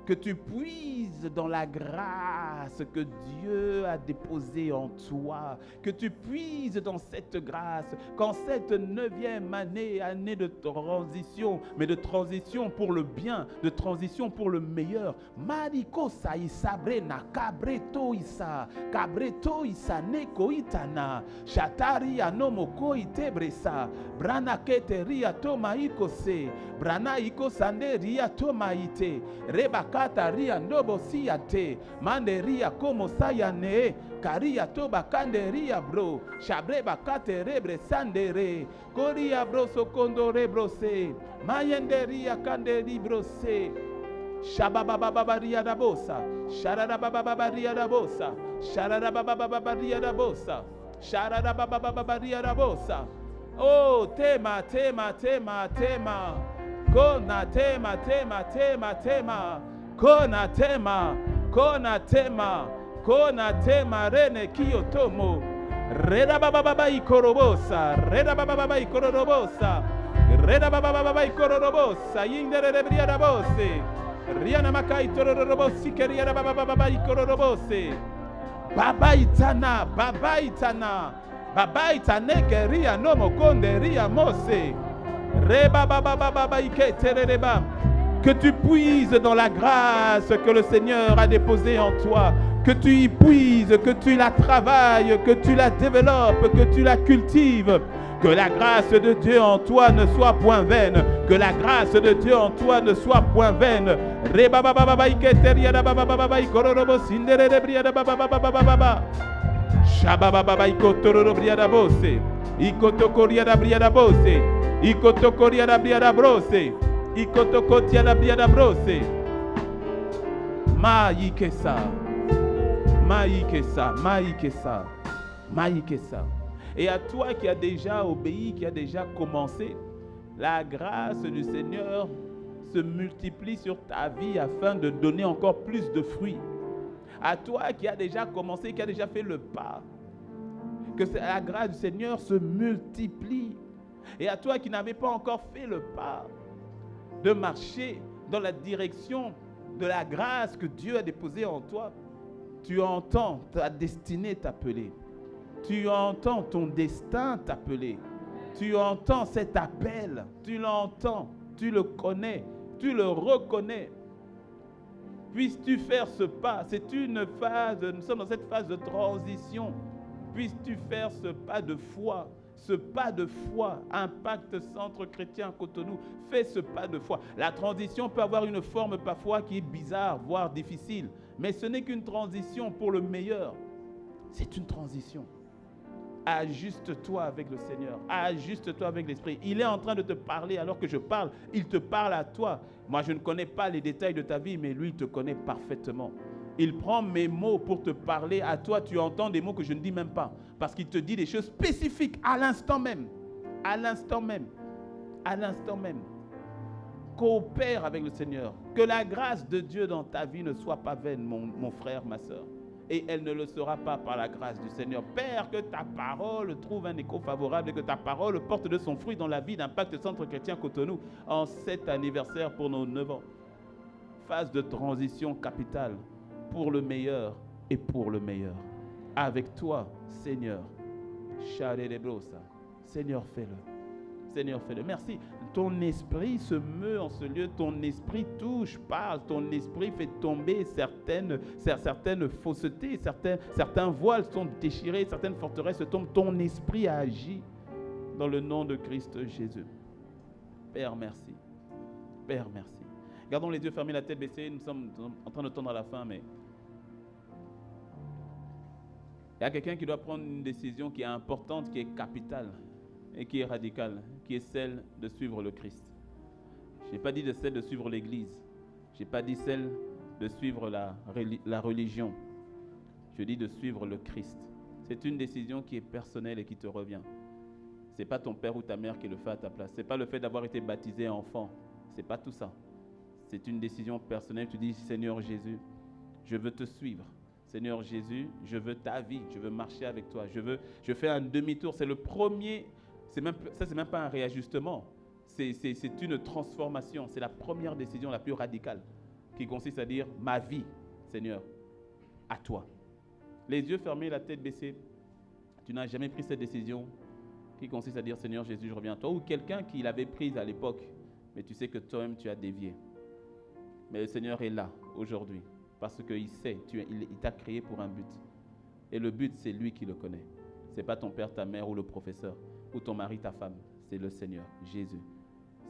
Que tu puises dans la grâce que Dieu a déposée en toi, que tu puises dans cette grâce, qu'en cette 9e année de transition, mais de transition pour le bien, de transition pour le meilleur. Mariko sa isabrena, cabreto isa neko itana, shatari anomoko itebresa, brana keteria toma ikose, brana iko sande ria toma ite, rebaka Ria ndobo siate manderia como sayane karia toba kanderia bro shabre bakate rebre sandere koria bro sokondo rebrose mayenderia kanderi brose shababababaria dabosa shararabababaria dabosa shararabababaria dabosa shararabababaria dabosa. Oh tema kona tema Kona tema rene kiyotomo reda baba ikorobosa yindere briada bose riana makai tororobosi keria baba ikorobose baba itane keria no mokonde ria mose reba baba iketereba. Que tu puises dans la grâce que le Seigneur a déposée en toi, que tu y puises, que tu la travailles, que tu la développes, que tu la cultives. Que la grâce de Dieu en toi ne soit point vaine. Que la grâce de Dieu en toi ne soit point vaine. Ikotokotia la briada brose. Maïkesa. Et à toi qui a déjà obéi, qui a déjà commencé, la grâce du Seigneur se multiplie sur ta vie afin de donner encore plus de fruits. À toi qui a déjà commencé, qui a déjà fait le pas, que la grâce du Seigneur se multiplie. Et à toi qui n'avais pas encore fait le pas, de marcher dans la direction de la grâce que Dieu a déposée en toi, tu entends ta destinée t'appeler. Tu entends ton destin t'appeler. Tu entends cet appel, tu l'entends, tu le connais, tu le reconnais. Puisses-tu faire ce pas? C'est une phase, nous sommes dans cette phase de transition. Puisses-tu faire ce pas de foi? Ce pas de foi, Impact Centre Chrétien Cotonou, fais ce pas de foi. La transition peut avoir une forme parfois qui est bizarre, voire difficile, mais ce n'est qu'une transition pour le meilleur. C'est une transition. Ajuste-toi avec le Seigneur, ajuste-toi avec l'Esprit. Il est en train de te parler alors que je parle, il te parle à toi. Moi, je ne connais pas les détails de ta vie, mais lui, il te connaît parfaitement. Il prend mes mots pour te parler à toi. Tu entends des mots que je ne dis même pas, parce qu'il te dit des choses spécifiques à l'instant même. À l'instant même. À l'instant même. Coopère avec le Seigneur. Que la grâce de Dieu dans ta vie ne soit pas vaine, mon frère, ma soeur. Et elle ne le sera pas par la grâce du Seigneur. Père, que ta parole trouve un écho favorable et que ta parole porte de son fruit dans la vie d'Impact Centre Chrétien Cotonou en cet anniversaire pour nos 9 ans. Phase de transition capitale pour le meilleur et pour le meilleur. Avec toi, Seigneur. Seigneur, fais-le. Seigneur, fais-le. Merci. Ton esprit se meut en ce lieu, ton esprit touche, parle, ton esprit fait tomber certaines faussetés, certains voiles sont déchirés, certaines forteresses tombent. Ton esprit a agi dans le nom de Christ Jésus. Père, merci. Père, merci. Gardons les yeux fermés, la tête baissée. Nous sommes en train de tendre à la fin, mais il y a quelqu'un qui doit prendre une décision qui est importante, qui est capitale et qui est radicale, qui est celle de suivre le Christ. Je n'ai pas dit de celle de suivre l'Église. Je n'ai pas dit celle de suivre la religion. Je dis de suivre le Christ. C'est une décision qui est personnelle et qui te revient. Ce n'est pas ton père ou ta mère qui le fait à ta place. Ce n'est pas le fait d'avoir été baptisé enfant. Ce n'est pas tout ça. C'est une décision personnelle. Tu dis, Seigneur Jésus, je veux te suivre. Seigneur Jésus, je veux ta vie. Je veux marcher avec toi. Je fais un demi-tour. C'est le premier... c'est même pas un réajustement. C'est une transformation. C'est la première décision la plus radicale qui consiste à dire, ma vie, Seigneur, à toi. Les yeux fermés, la tête baissée. Tu n'as jamais pris cette décision qui consiste à dire, Seigneur Jésus, je reviens à toi. Ou quelqu'un qui l'avait prise à l'époque, mais tu sais que toi-même, tu as dévié. Mais le Seigneur est là, aujourd'hui, parce qu'il sait, il t'a créé pour un but. Et le but, c'est lui qui le connaît. Ce n'est pas ton père, ta mère ou le professeur, ou ton mari, ta femme. C'est le Seigneur, Jésus.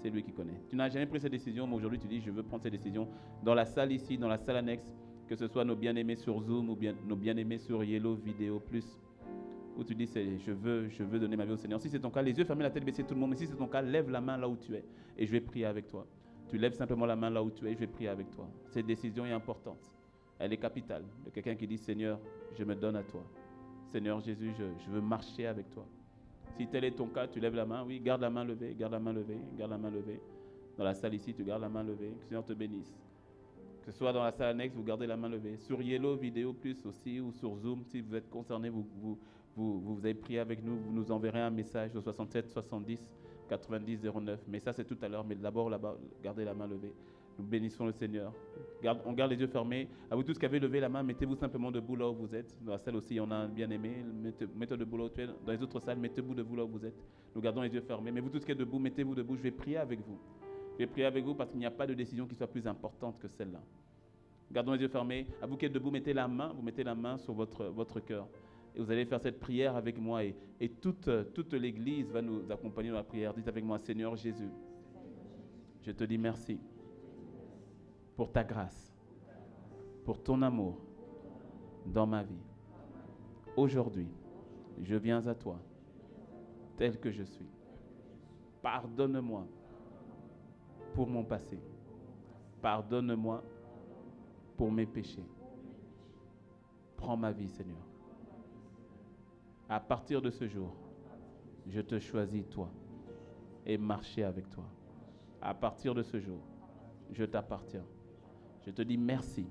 C'est lui qui connaît. Tu n'as jamais pris cette décision, mais aujourd'hui, tu dis, je veux prendre cette décision dans la salle ici, dans la salle annexe, que ce soit nos bien-aimés sur Zoom ou nos bien-aimés sur Yellow Vidéo Plus, où tu dis, je veux donner ma vie au Seigneur. Si c'est ton cas, les yeux fermés, la tête baissée, tout le monde. Mais si c'est ton cas, lève la main là où tu es et je vais prier avec toi. Tu lèves simplement la main là où tu es et je vais prier avec toi. Cette décision est importante. Elle est capitale. De quelqu'un qui dit, Seigneur, je me donne à toi. Seigneur Jésus, je veux marcher avec toi. Si tel est ton cas, tu lèves la main. Oui, garde la main levée, garde la main levée, garde la main levée. Dans la salle ici, tu gardes la main levée. Que le Seigneur te bénisse. Que ce soit dans la salle annexe, vous gardez la main levée. Sur Yellow Vidéo Plus aussi, ou sur Zoom, si vous êtes concerné, vous avez prié avec nous, vous nous enverrez un message au 67 70 90 09. Mais ça, c'est tout à l'heure. Mais d'abord, là-bas, gardez la main levée. Nous bénissons le Seigneur. On garde les yeux fermés. À vous tous qui avez levé la main, mettez-vous simplement debout là où vous êtes. Dans la salle aussi, on a un bien-aimé. Mettez-vous debout là où tu es. Dans les autres salles, mettez-vous debout là où vous êtes. Nous gardons les yeux fermés. Mais vous tous qui êtes debout, mettez-vous debout. Je vais prier avec vous. Je vais prier avec vous parce qu'il n'y a pas de décision qui soit plus importante que celle-là. Gardons les yeux fermés. À vous qui êtes debout, mettez la main sur votre cœur. Et vous allez faire cette prière avec moi. Et toute l'Église va nous accompagner dans la prière. Dites avec moi, Seigneur Jésus, je te dis merci pour ta grâce, pour ton amour dans ma vie. Aujourd'hui, je viens à toi, tel que je suis. Pardonne-moi pour mon passé. Pardonne-moi pour mes péchés. Prends ma vie, Seigneur. À partir de ce jour, je te choisis, toi, et marcher avec toi. À partir de ce jour, je t'appartiens. Je te dis merci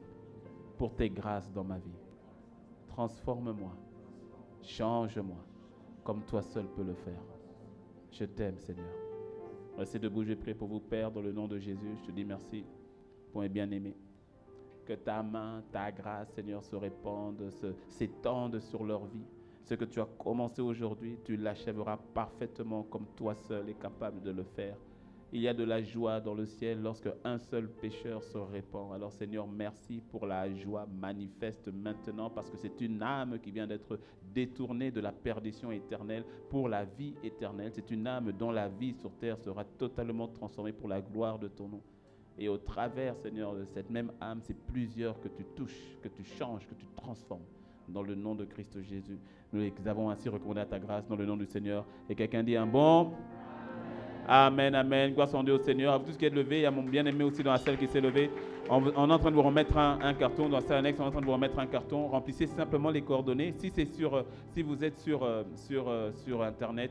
pour tes grâces dans ma vie. Transforme-moi, change-moi, comme toi seul peux le faire. Je t'aime, Seigneur. Restez debout, je prie pour vous, Père, dans le nom de Jésus. Je te dis merci pour mes bien-aimés. Que ta main, ta grâce, Seigneur, se répande, s'étende sur leur vie. Ce que tu as commencé aujourd'hui, tu l'achèveras parfaitement comme toi seul est capable de le faire. Il y a de la joie dans le ciel lorsque un seul pécheur se répand. Alors Seigneur, merci pour la joie manifeste maintenant parce que c'est une âme qui vient d'être détournée de la perdition éternelle pour la vie éternelle. C'est une âme dont la vie sur terre sera totalement transformée pour la gloire de ton nom. Et au travers, Seigneur, de cette même âme, c'est plusieurs que tu touches, que tu changes, que tu transformes. Dans le nom de Christ Jésus. Nous les avons ainsi recommandé à ta grâce dans le nom du Seigneur. Et quelqu'un dit un bon... Amen, amen. Gloire soit rendue au Seigneur. À vous tous qui êtes levés, il y a mon bien-aimé aussi dans la salle qui s'est levé. On est en train de vous remettre un carton. Dans la salle annexe, on est en train de vous remettre un carton. Remplissez simplement les coordonnées. Si vous êtes sur Internet,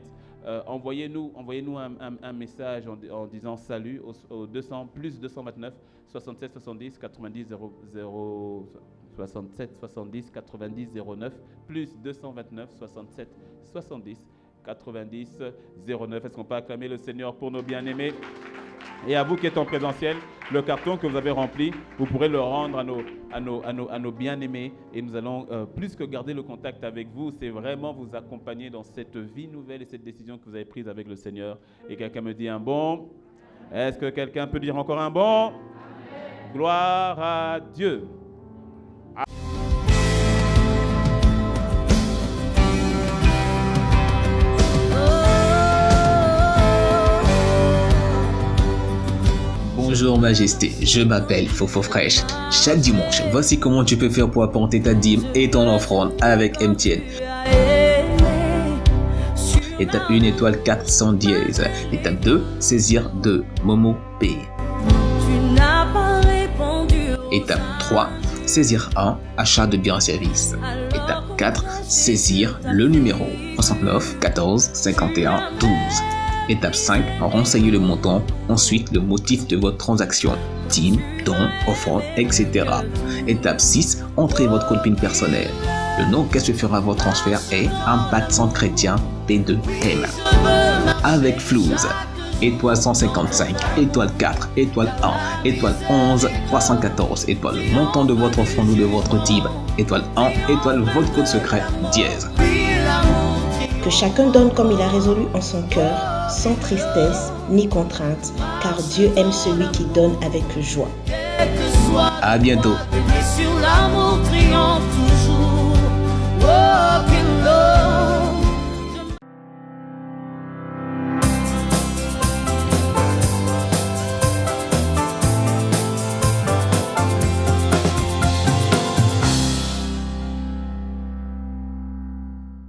envoyez-nous un message en disant salut au 200 plus 229 67 70 90 00 67 70 90 09 plus 229 67 70 90 09. Est-ce qu'on peut acclamer le Seigneur pour nos bien-aimés? Et à vous qui êtes en présentiel, le carton que vous avez rempli, vous pourrez le rendre à nos bien-aimés et nous allons plus que garder le contact avec vous, c'est vraiment vous accompagner dans cette vie nouvelle et cette décision que vous avez prise avec le Seigneur. Et quelqu'un me dit un bon? Est-ce que quelqu'un peut dire encore un bon? Amen. Gloire à Dieu. Bonjour Majesté, je m'appelle Fofo Fresh. Chaque dimanche, voici comment tu peux faire pour apporter ta dîme et ton offrande avec MTN. Étape 1, étoile 400 dièse. Étape 2, saisir 2, Momo P. Étape 3, saisir 1, achat de biens et services. Étape 4, saisir le numéro 69 14 51 12. Étape 5, renseignez le montant, ensuite le motif de votre transaction, dîme, don, offrande, etc. Étape 6, entrez votre code PIN personnel. Le nom qu'elle se fera votre transfert est Impact Centre Chrétien P2M. Avec Flouze, étoile 155, étoile 4, étoile 1, étoile 11, 314, étoile le montant de votre offrande ou de votre dîme, étoile 1, étoile votre code secret, dièse. Que chacun donne comme il a résolu en son cœur, sans tristesse ni contrainte, car Dieu aime celui qui donne avec joie. À bientôt. Sur l'amour triomphe toujours. Oh,